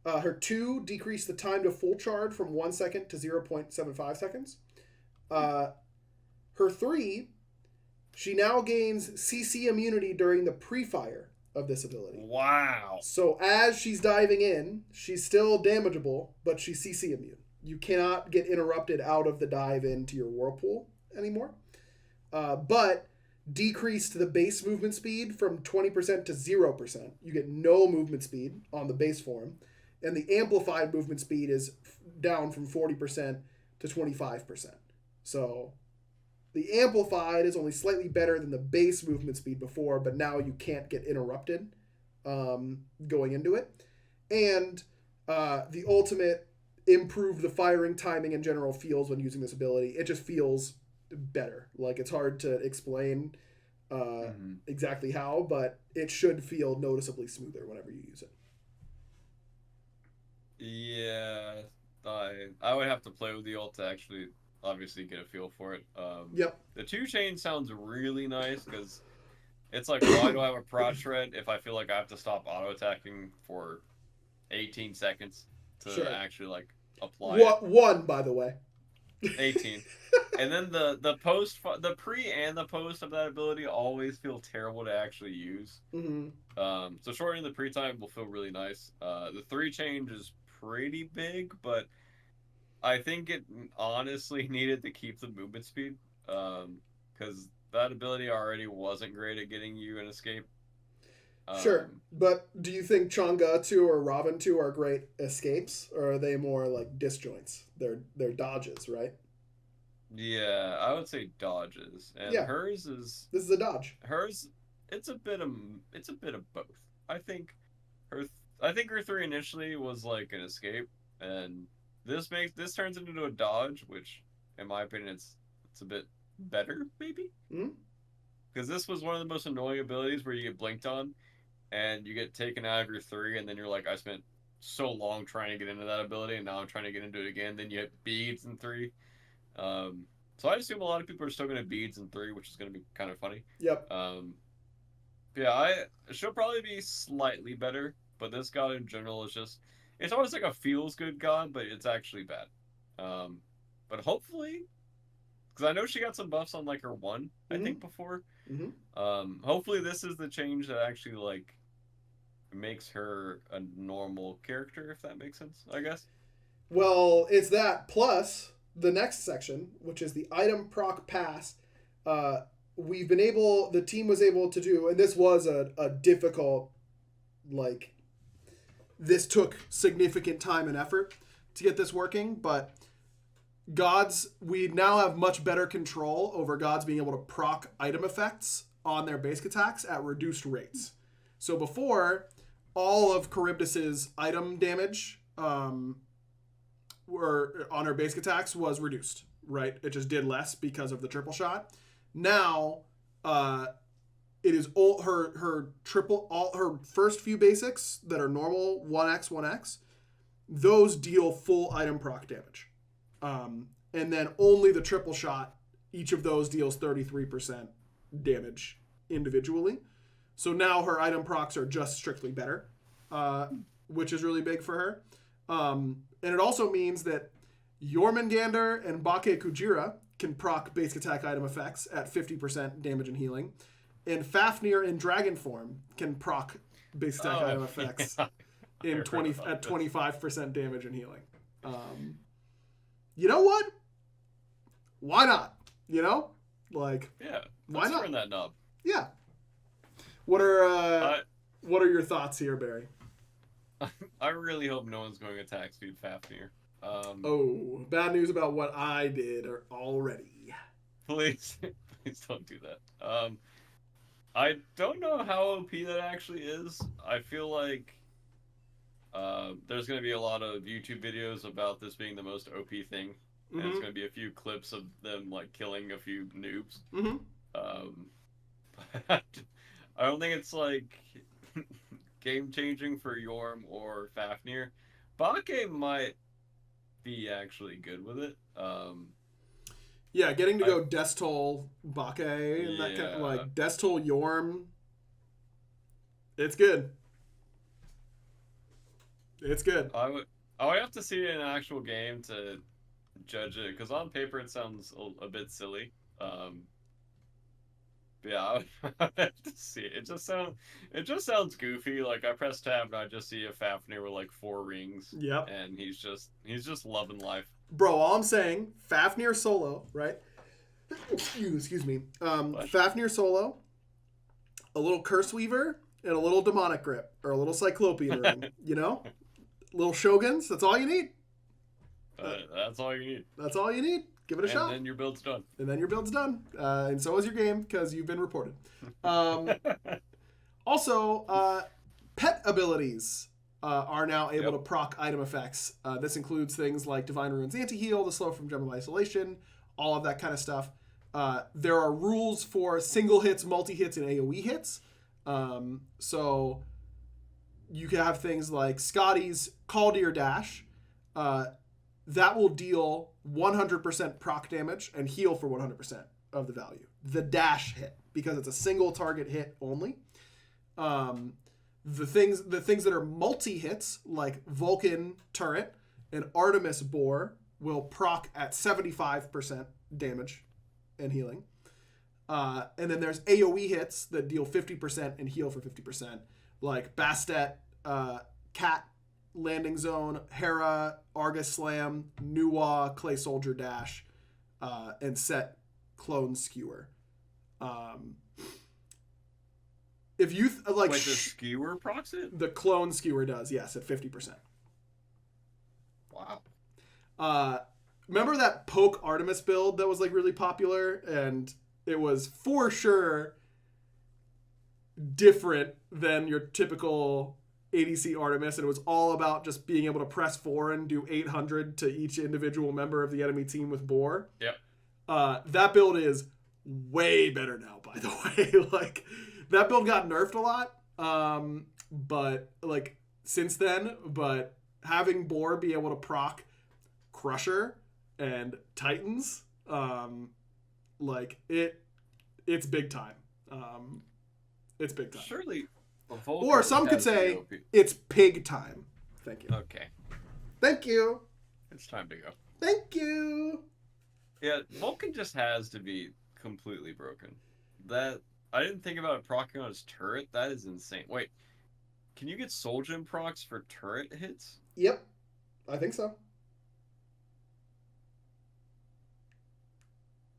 Her 2 decreased the time to full charge from 1 second to 0.75 seconds. Her 3, she now gains CC immunity during the pre-fire of this ability. Wow. So as she's diving in, she's still damageable, but she's CC immune. You cannot get interrupted out of the dive into your whirlpool anymore. But decreased the base movement speed from 20% to 0%. You get no movement speed on the base form. And the amplified movement speed is down from 40% to 25%. So the amplified is only slightly better than the base movement speed before, but now you can't get interrupted going into it. And the ultimate improved the firing timing and general feels when using this ability. It just feels better. Like, it's hard to explain exactly how, but it should feel noticeably smoother whenever you use it. Yeah, I would have to play with the ult to actually obviously get a feel for it. Yep. The 2 chain sounds really nice, because it's like, why do I have a prod shred if I feel like I have to stop auto attacking for 18 seconds to actually like apply it? One, by the way. 18. And then the pre and the post of that ability always feel terrible to actually use. Mm-hmm. So shortening the pre time will feel really nice. The 3 change is pretty big, but I think it honestly needed to keep the movement speed, because that ability already wasn't great at getting you an escape. Sure, but do you think Chang'e 2 or Robin 2 are great escapes, or are they more like disjoints? They're dodges, right? Yeah, I would say dodges, and Yeah, hers is this is a dodge. hers. It's a bit of both. I think her I think her three initially was like an escape, and this turns into a dodge, which, in my opinion, it's a bit better maybe Hmm. because this was one of the most annoying abilities where you get blinked on and you get taken out of your three, and then you're like, I spent so long trying to get into that ability, and now I'm trying to get into it again. Then you hit beads in three. Um, so I assume a lot of people are still going to beads in three, which is going to be kind of funny. Yep. Yeah, she'll probably be slightly better, but this god in general is just it's always like a feels good god, but it's actually bad. Um, but hopefully, because I know she got some buffs on like her one, I Hmm. think before. Hmm. Hopefully this is the change that actually like makes her a normal character, if that makes sense. I guess. Well, it's that plus the next section, which is the item proc pass. Uh, the team was able to do, and this was a difficult, like, this took significant time and effort to get this working, but we now have much better control over gods being able to proc item effects on their basic attacks at reduced rates. So before, all of Charybdis's item damage were on her basic attacks was reduced, right? It just did less because of the triple shot. Now, it is all all her first few basics that are normal 1x 1x. Those deal full item proc damage, and then only the triple shot. Each of those deals 33% damage individually. So now her item procs are just strictly better, which is really big for her. And it also means that Jormungandr and Bake Kujira can proc basic attack item effects at 50% damage and healing. And Fafnir in dragon form can proc basic attack item effects Yeah. at 25% damage and healing. You know what? Why not? You know? Like, Yeah. why Let's not? turn that knob. Yeah. What are your thoughts here, Barry? I really hope no one's going to attack speed Fafnir. Oh, bad news about what I did already. Please, please don't do that. I don't know how OP that actually is. I feel like there's going to be a lot of YouTube videos about this being the most OP thing, and it's going to be a few clips of them like killing a few noobs. Mm-hmm. But I don't think it's like game changing for Yorm or Fafnir. Bake might be actually good with it. Yeah, getting to go Destol, Bake, and that kind of Yeah. like Destol, Yorm. It's good. It's good. I would have to see it in an actual game to judge it, because on paper it sounds a bit silly. But yeah, I would have to see it. It just sounds goofy. Like I press tab and I just see a Fafnir with like 4 rings. Yep. And he's just loving life. Bro, all I'm saying, Fafnir solo, right? Excuse me. Fafnir solo, a little Curse Weaver, and a little Demonic Grip, or a little Cyclopean Ring, you know? Little Shoguns, that's all you need. That's all you need. That's all you need. Give it a shot. And then your build's done. And then your build's done. And so is your game, because you've been reported. Also, pet abilities are now able to proc item effects. This includes things like Divine Rune's Anti-Heal, the Slow from Gem of Isolation, all of that kind of stuff. There are rules for single hits, multi-hits, and AoE hits. So you can have things like Scotty's Call to Your Dash. That will deal 100% proc damage and heal for 100% of the value. The dash hit, because it's a single target hit only. The things that are multi-hits, like Vulcan Turret and Artemis Boar, will proc at 75% damage and healing. And then there's AoE hits that deal 50% and heal for 50%, like Bastet, Cat Landing Zone, Hera, Argus Slam, Nuwa, Clay Soldier Dash, and Set Clone Skewer. If you like, wait, the skewer procs it? The clone skewer does, yes, at 50%. Wow. Remember that poke Artemis build that was like really popular, and it was for sure different than your typical ADC Artemis, and it was all about just being able to press 4 and do 800 to each individual member of the enemy team with Boar. Yep. That build is way better now, by the way. Like, that build got nerfed a lot, but like since then, but having Boar be able to proc Crusher and Titans, like it's big time. It's big time. Surely. Or some could say it's pig time. Thank you. Okay. Thank you. It's time to go. Thank you. Yeah, Vulcan just has to be completely broken. That I didn't think about it proccing on his turret. That is insane. Wait, can you get Soul Gem procs for turret hits? Yep, I think so.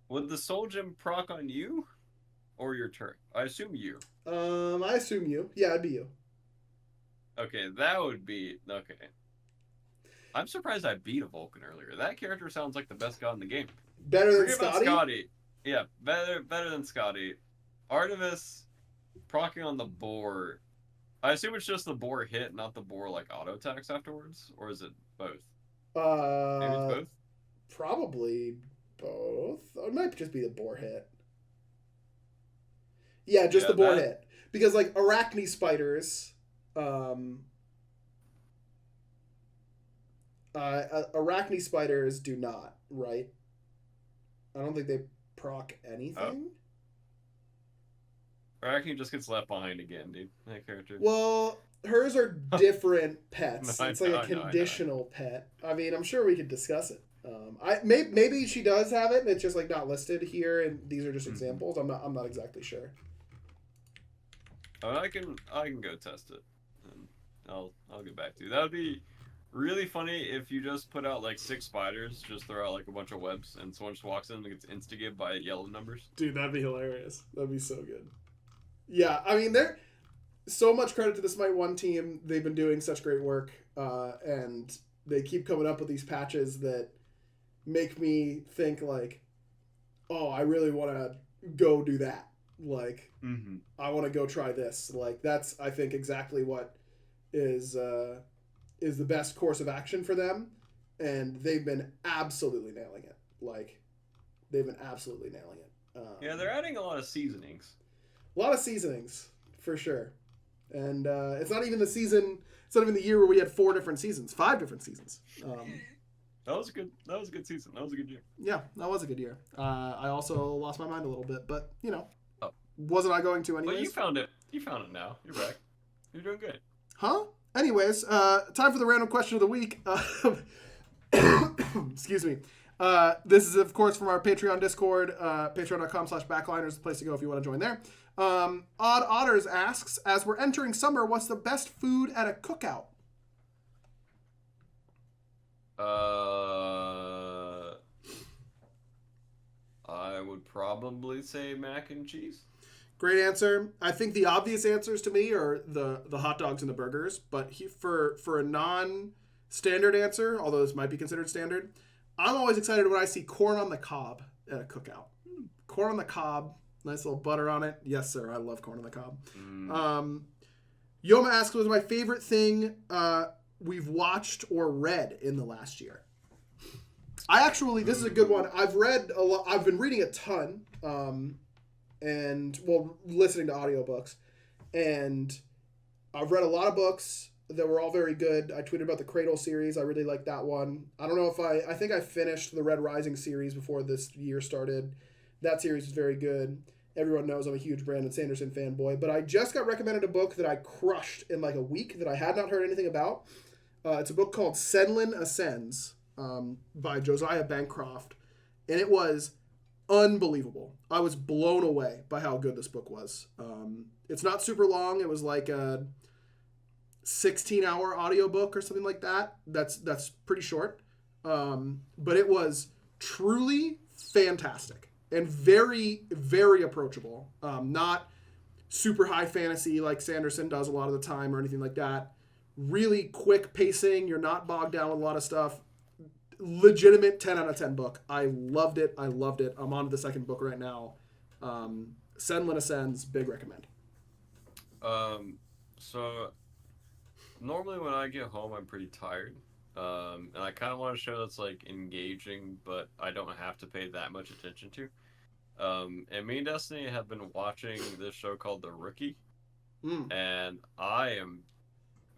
Would the Soul Gem proc on you or your turret? I assume you. I assume you. Yeah, it'd be you. Okay, that would be okay. I'm surprised I beat a Vulcan earlier. That character sounds like the best god in the game. Better than Forget about Scotty? Scotty. Yeah, better than Scotty. Artemis proccing on the boar. I assume it's just the boar hit, not the boar like auto attacks afterwards, or is it both? Maybe it's both. Probably both. Or it might just be the boar hit. Yeah, just the boar hit. Because like arachne spiders, arachne spiders do not, right? I don't think they proc anything. Arachne just gets left behind again, dude. That character. Well, hers are different pets. No, It's like a conditional pet. I mean, I'm sure we could discuss it. Maybe she does have it, and it's just like not listed here, and these are just examples. I'm not exactly sure. I can go test it, and I'll get back to you. That would be really funny if you just put out like 6 spiders, just throw out like a bunch of webs, and someone just walks in and gets instigated by yellow numbers. Dude, that'd be hilarious. That'd be so good. Yeah, I mean, they're so much credit to the Smite 1 team. They've been doing such great work, and they keep coming up with these patches that make me think like, oh, I really want to go do that. Like, I want to go try this. Like, that's, I think, exactly what is the best course of action for them, and they've been absolutely nailing it. Like, they've been absolutely nailing it. Yeah, they're adding a lot of seasonings. A lot of seasonings, for sure. And it's not even the season. It's not even the year where we had 4 different seasons, 5 different seasons. That was good. That was a good season. That was a good year. Yeah, that was a good year. I also lost my mind a little bit, but you know, wasn't I going to anyways? Well, you found it. You found it now. You're back. You're doing good. Huh? Anyways, time for the random question of the week. Excuse me. This is, of course, from our Patreon Discord. Patreon.com/backliners is the place to go if you want to join there. Odd Otters asks, as we're entering summer, what's the best food at a cookout? I would probably say mac and cheese. Great answer. I think the obvious answers to me are the hot dogs and the burgers, but for a non-standard answer, although this might be considered standard, I'm always excited when I see corn on the cob at a cookout. Corn on the cob, nice little butter on it. Yes, sir. I love corn on the cob. Yoma asks, what's my favorite thing we've watched or read in the last year? This is a good one. I've read a lot. I've been reading a ton, listening to audiobooks, and I've read a lot of books that were all very good. I tweeted about the Cradle series. I really like that one. I don't know if I think I finished the Red Rising series before this year started. That series is very good. Everyone knows I'm a huge Brandon Sanderson fanboy, but I just got recommended a book that I crushed in like a week that I had not heard anything about. It's a book called Senlin Ascends by Josiah Bancroft, and it was unbelievable. I was blown away by how good this book was. It's not super long. It was like a 16-hour audiobook or something like that. That's pretty short. But it was truly fantastic. and very, very approachable. Not super high fantasy like Sanderson does a lot of the time or anything like that. Really quick pacing. You're not bogged down with a lot of stuff. Legitimate 10 out of 10 book. I loved it. I'm on to the second book right now. Senlin Ascends, big recommend. So normally when I get home, I'm pretty tired. And I kind of want a show that's like engaging, but I don't have to pay that much attention to. And me and Destiny have been watching this show called The Rookie, and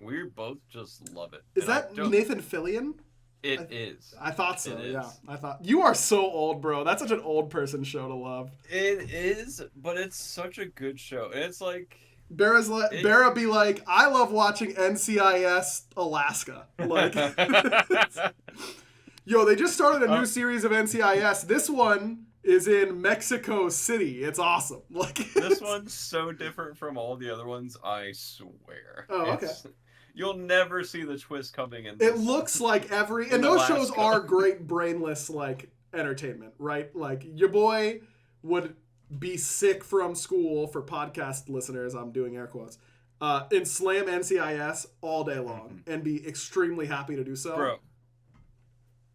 we both just love it. Is that Nathan Fillion? It is. I thought so. Yeah, I thought you are so old, bro. That's such an old person show to love. It is, but it's such a good show. It's like Barra be like, I love watching NCIS Alaska. Like, yo, they just started a new series of NCIS. This one is in Mexico City. It's awesome. Like, this one's so different from all the other ones. I swear. Oh, okay. You'll never see the twist coming in this. It looks like and those shows are great brainless, like, entertainment, right? Like, your boy would be sick from school, for podcast listeners, I'm doing air quotes, and slam NCIS all day long and be extremely happy to do so. Bro,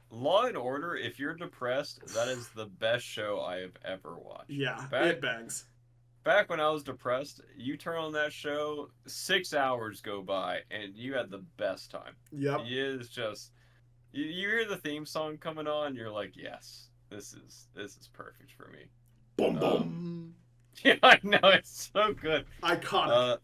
Law and Order, if you're depressed, that is the best show I have ever watched. Yeah, it bangs. Back when I was depressed, you turn on that show, 6 hours go by, and you had the best time. Yep. It is just, you hear the theme song coming on, you're like, yes, this is perfect for me. Boom, boom. Yeah, I know, it's so good. Iconic.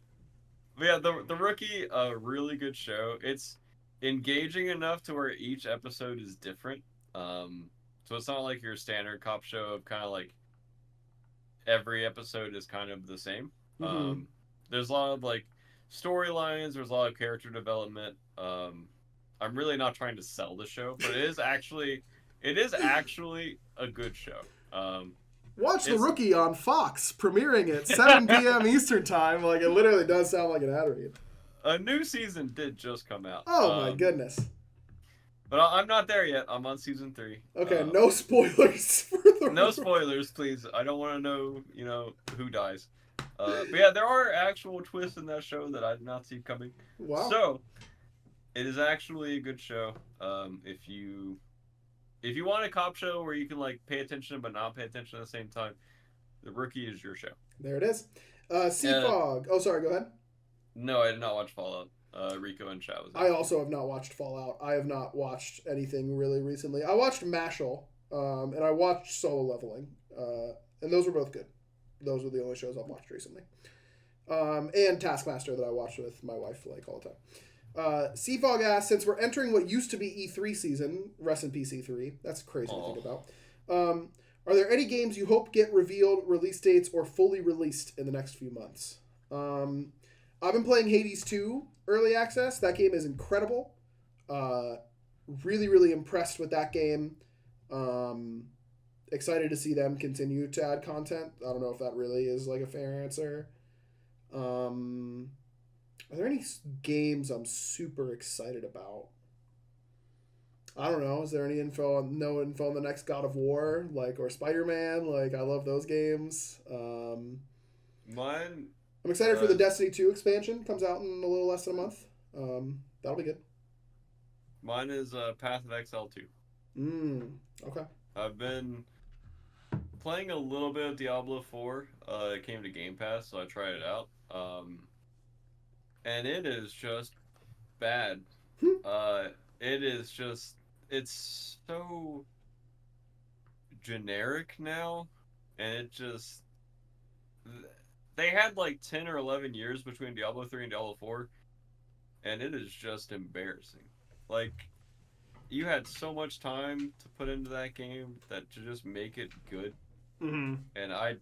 But yeah, the Rookie, a really good show. It's engaging enough to where each episode is different. So it's not like your standard cop show of kind of like every episode is kind of the same. There's a lot of like storylines. There's a lot of character development. I'm really not trying to sell the show, but it is actually a good show. Watch The Rookie on Fox, premiering at 7 p.m. Eastern time. Like, it literally does sound like an ad read. A new season did just come out. Oh my goodness! But I'm not there yet. I'm on season 3. Okay, no spoilers for the. No spoilers, please. I don't want to know, who dies. But yeah, there are actual twists in that show that I did not see coming. Wow. So, it is actually a good show. If you want a cop show where you can like pay attention but not pay attention at the same time, The Rookie is your show. There it is. Fog. Oh, sorry. Go ahead. No, I did not watch Fallout. Rico and Chat was. I also have not watched Fallout. I have not watched anything really recently. I watched Mashal, and I watched Solo Leveling, and those were both good. Those were the only shows I've watched recently. And Taskmaster that I watched with my wife like all the time. Seafog asks, since we're entering what used to be E3 season, rest in peace E3, that's crazy to think about. Are there any games you hope get revealed, release dates, or fully released in the next few months? I've been playing Hades 2 early access. That game is incredible. Really, really impressed with that game. Excited to see them continue to add content. I don't know if that really is like a fair answer. Are there any games I'm super excited about? I don't know. Is there any info on the next God of War, or Spider-Man? I love those games. Mine. I'm excited for the Destiny 2 expansion. Comes out in a little less than a month. That'll be good. Mine is Path of Exile 2. Okay. I've been playing a little bit of Diablo 4. It came to Game Pass, so I tried it out. And it is just bad. It's so generic now, and it just... They had 10 or 11 years between Diablo 3 and Diablo 4, and it is just embarrassing. You had so much time to put into that game to just make it good. Mm-hmm. And I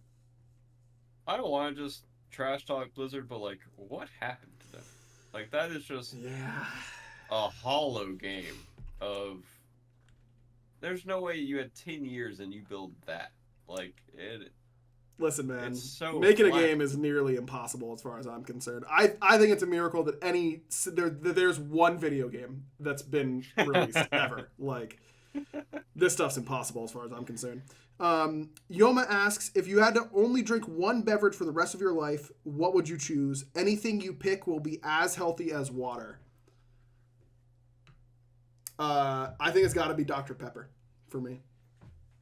don't want to just trash talk Blizzard, but what happened to them? That is just a hollow game of... There's no way you had 10 years and you build that. Listen, man, so making a game is nearly impossible as far as I'm concerned. I think it's a miracle that there's one video game that's been released ever. This stuff's impossible as far as I'm concerned. Yoma asks, if you had to only drink one beverage for the rest of your life, what would you choose? Anything you pick will be as healthy as water. I think it's got to be Dr. Pepper for me.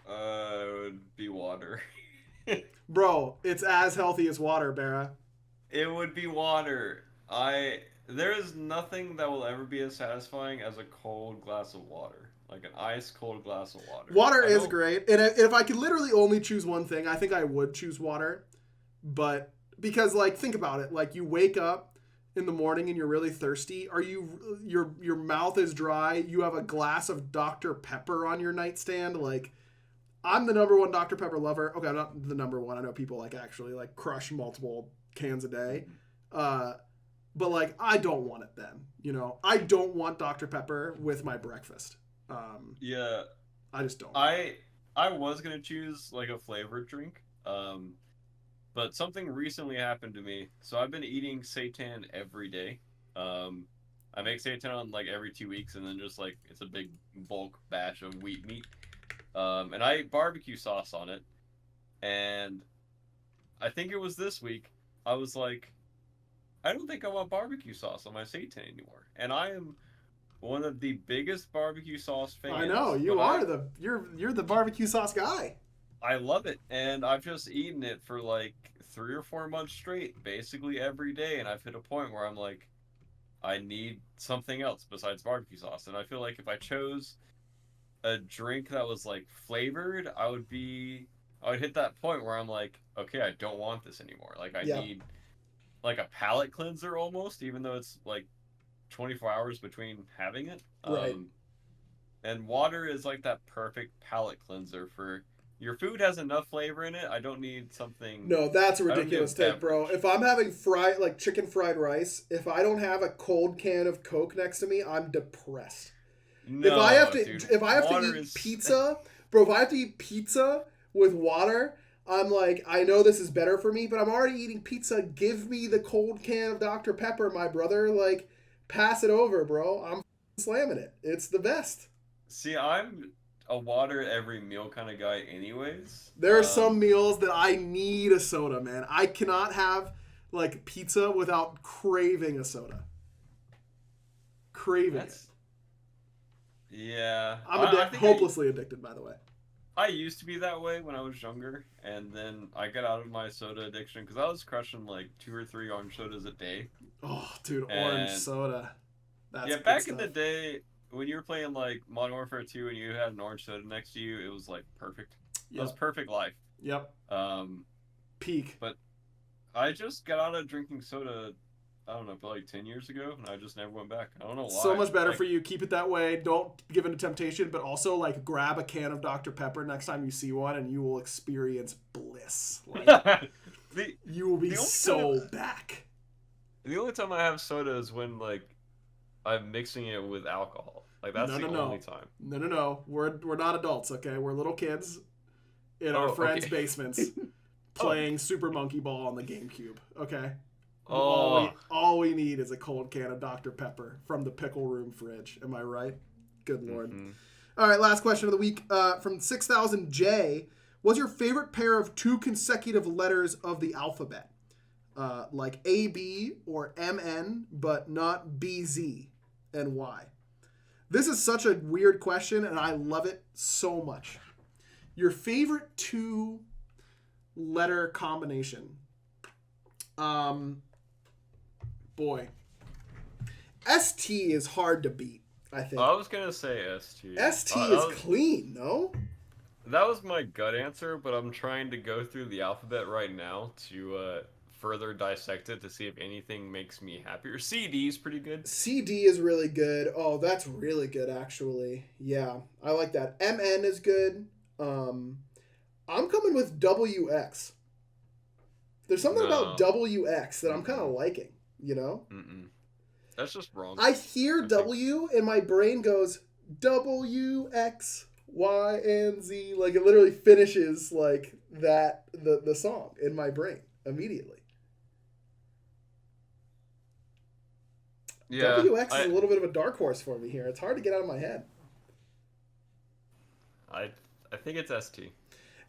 It would be water. Bro, it's as healthy as water, Barra. It would be water. There is nothing that will ever be as satisfying as a cold glass of water. Like an ice cold glass of water. Water is great. And if I could literally only choose one thing, I think I would choose water. But because like think about it, like you wake up in the morning and you're really thirsty, your mouth is dry, you have a glass of Dr. Pepper on your nightstand, like I'm the number one Dr. Pepper lover. Okay, I'm not the number one. I know people like actually like crush multiple cans a day. But like I don't want it then, you know. I don't want Dr. Pepper with my breakfast. Yeah, I just don't. I was gonna choose like a flavored drink, but something recently happened to me. So I've been eating seitan every day. I make seitan on like every 2 weeks, and then just like it's a big bulk batch of wheat meat, and I ate barbecue sauce on it. And I think it was this week. I was like, I don't think I want barbecue sauce on my seitan anymore, and I am one of the biggest barbecue sauce fans. I know you're the barbecue sauce guy. I love it, and I've just eaten it for like 3 or 4 months straight, basically every day, and I've hit a point where I'm like, I need something else besides barbecue sauce, and I feel like if I chose a drink that was like flavored, I would hit that point where I'm like, okay, I don't want this anymore. Like I need like a palate cleanser almost, even though it's like 24 hours between having it. Right. And water is like that perfect palate cleanser for your food has enough flavor in it. I don't need something. No, that's a ridiculous take, bro. If I'm having chicken fried rice, if I don't have a cold can of Coke next to me, I'm depressed. No, if I have to eat pizza, bro, if I have to eat pizza with water, I'm like, I know this is better for me, but I'm already eating pizza. Give me the cold can of Dr. Pepper, my brother. Like, pass it over, bro. I'm slamming it. It's the best. See, I'm a water every meal kind of guy anyways. There are some meals that I need a soda, man. I cannot have, like, pizza without craving a soda. Craving it. Yeah. I'm hopelessly addicted, by the way. I used to be that way when I was younger, and then I got out of my soda addiction because I was crushing like 2 or 3 orange sodas a day. Oh, dude, orange soda. That's back in the day when you were playing like Modern Warfare 2 and you had an orange soda next to you, it was like perfect. Yep. It was perfect life. Yep. Peak. But I just got out of drinking soda, I don't know, about like 10 years ago, and I just never went back. I don't know why. So much better for you. Keep it that way. Don't give in to temptation, but also like grab a can of Dr. Pepper next time you see one, and you will experience bliss. Like, you will be so back. The only time I have soda is when like I'm mixing it with alcohol. Like that's the only time. No. We're not adults, okay? We're little kids in our friends' basements playing Super Monkey Ball on the GameCube, okay? All we need is a cold can of Dr. Pepper from the pickle room fridge. Am I right? Good Lord. Mm-hmm. All right, last question of the week from 6000J. What's your favorite pair of 2 consecutive letters of the alphabet? Like AB or MN, but not BZ, and why? This is such a weird question, and I love it so much. Your favorite 2-letter combination. Boy. ST is hard to beat, I think. I was going to say ST. ST is clean, no? That was my gut answer, but I'm trying to go through the alphabet right now to further dissect it to see if anything makes me happier. CD is pretty good. CD is really good. Oh, that's really good, actually. Yeah, I like that. MN is good. I'm coming with WX. There's something about WX that I'm kind of liking, you know? Mm-mm. That's just wrong. I hear W and my brain goes W, X, Y, and Z. Like it literally finishes like that, the song in my brain immediately. Yeah, WX is a little bit of a dark horse for me here. It's hard to get out of my head. I think it's ST.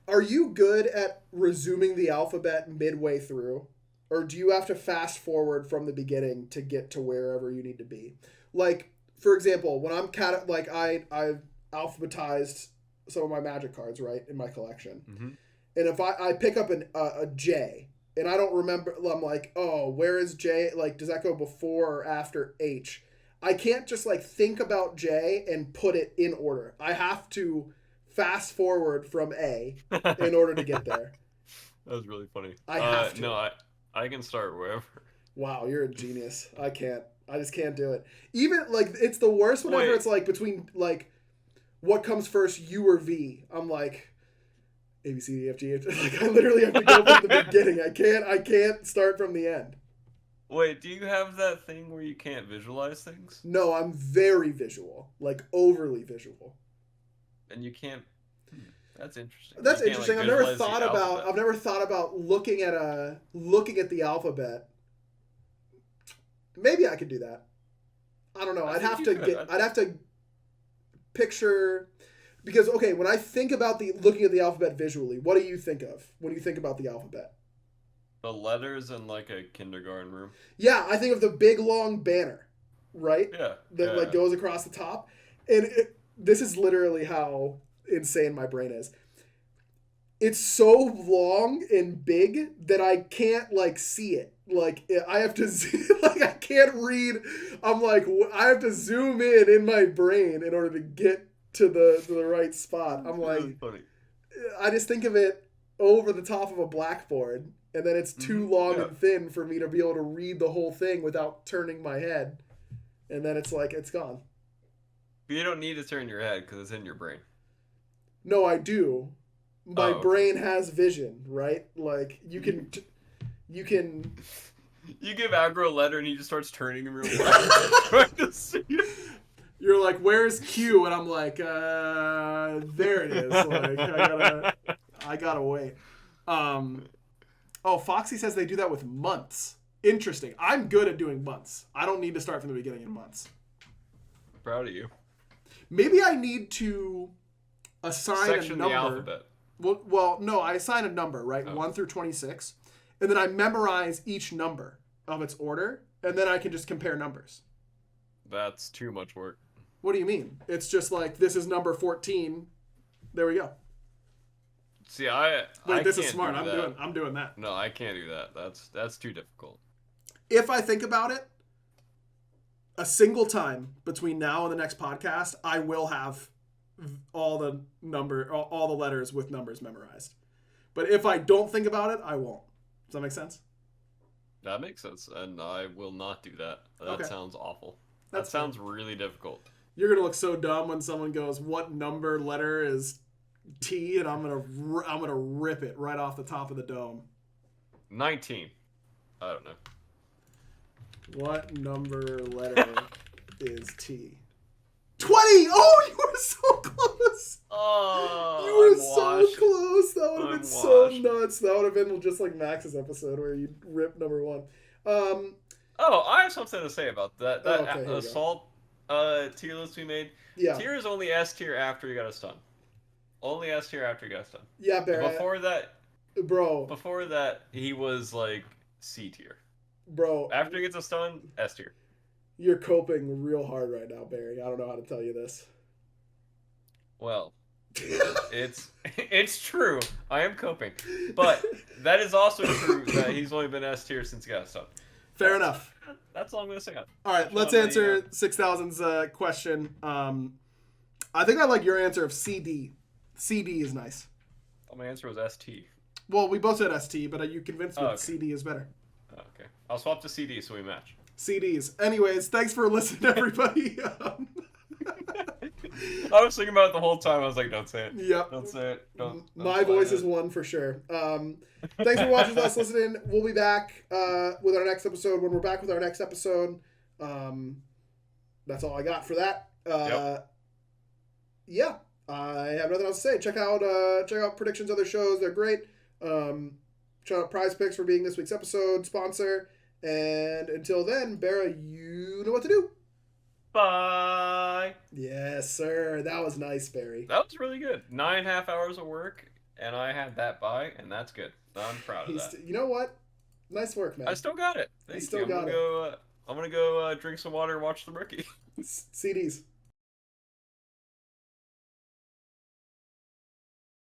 Are you good at resuming the alphabet midway through? Or do you have to fast forward from the beginning to get to wherever you need to be? Like, for example, when I'm I've alphabetized some of my magic cards, right, in my collection. Mm-hmm. And if I pick up a J and I don't remember, I'm like, oh, where is J? Like, does that go before or after H? I can't just like think about J and put it in order. I have to fast forward from A in order to get there. That was really funny. I have to. No, I can start wherever. Wow, you're a genius. I can't. I just can't do it. Even like it's the worst whenever it's like between like what comes first, U or V. I'm like A B C D F G H. Like I literally have to go from the beginning. I can't start from the end. Wait, do you have that thing where you can't visualize things? No, I'm very visual, like overly visual. And you can't. That's interesting. That's you can't, interesting. like, I've never visualize the thought about. alphabet. I've never thought about looking at the alphabet. Maybe I could do that. I don't know. I I'd think have you to could. get. I'd have to picture because okay, when I think about the looking at the alphabet visually, what do you think of when you think about the alphabet? The letters in like a kindergarten room. Yeah, I think of the big long banner, right? Yeah. That like goes across the top, and this is literally how insane my brain is. It's so long and big that I can't like see it. Like I have to like I can't read. I'm like I have to zoom in my brain in order to get to the right spot. I'm like really funny. I just think of it over the top of a blackboard, and then it's too long and thin for me to be able to read the whole thing without turning my head, and then it's like it's gone. But you don't need to turn your head because it's in your brain. No, I do. My okay. brain has vision, right? Like you can. You give Agro a letter and he just starts turning him real fast. Trying to see it. You're like, where's Q? And I'm like, there it is. Like, I gotta wait. Oh, Foxy says they do that with months. Interesting. I'm good at doing months. I don't need to start from the beginning in months. Proud of you. Maybe I need to assign Section a number. the alphabet. Well, no, I assign a number, right? Oh. 1 through 26. And then I memorize each number of its order, and then I can just compare numbers. That's too much work. What do you mean? It's just like, this is number 14. There we go. See, this is can't smart. do I'm doing that. No, I can't do that. That's too difficult. If I think about it, a single time between now and the next podcast, I will have all the letters with numbers memorized. But if I don't think about it, I won't. Does that make sense? That makes sense, and I will not do that. That sounds awful. That sounds really difficult. You're gonna look so dumb when someone goes, "What number letter is T?" and I'm gonna rip it right off the top of the dome. 19. I don't know. What number letter is T? 20! Oh, you were so close! Oh, you were so close! That would have been so nuts. That would have been just like Max's episode where you ripped number 1. Oh, I have something to say about that. That assault tier list we made. Yeah. Tier is only S tier after you got a stun. Only S tier after you got a stun. Yeah, Barry. Before that, he was like C tier. Bro. After he gets a stun, S tier. You're coping real hard right now, Barry. I don't know how to tell you this. Well, it's true. I am coping. But that is also true that he's only been S tier since he got a stun. Fair enough. That's all I'm going to say. All right, let's answer 6000's question. I think I like your answer of CD. CD is nice. Oh, my answer was ST. Well, we both said ST, but you convinced me that CD is better. Okay. I'll swap to CD so we match. CDs. Anyways, thanks for listening, everybody. I was thinking about it the whole time. I was like, don't say it. Yep. Don't say it. Don't My voice is one for sure. Thanks for watching us, listening. We'll be back with our next episode. When we're back with our next episode, that's all I got for that. Yeah, I have nothing else to say. Check out Predictions, other shows. They're great. Shout out Prize Picks for being this week's episode sponsor. And until then, Barra, you know what to do. Bye. Yes, sir. That was nice, Barry. That was really good. 9.5 hours of work and I had that buy, and that's good. I'm proud of that. You know what? Nice work, man. I still got it. You still got it. I'm gonna go drink some water and watch the rookie. CDs.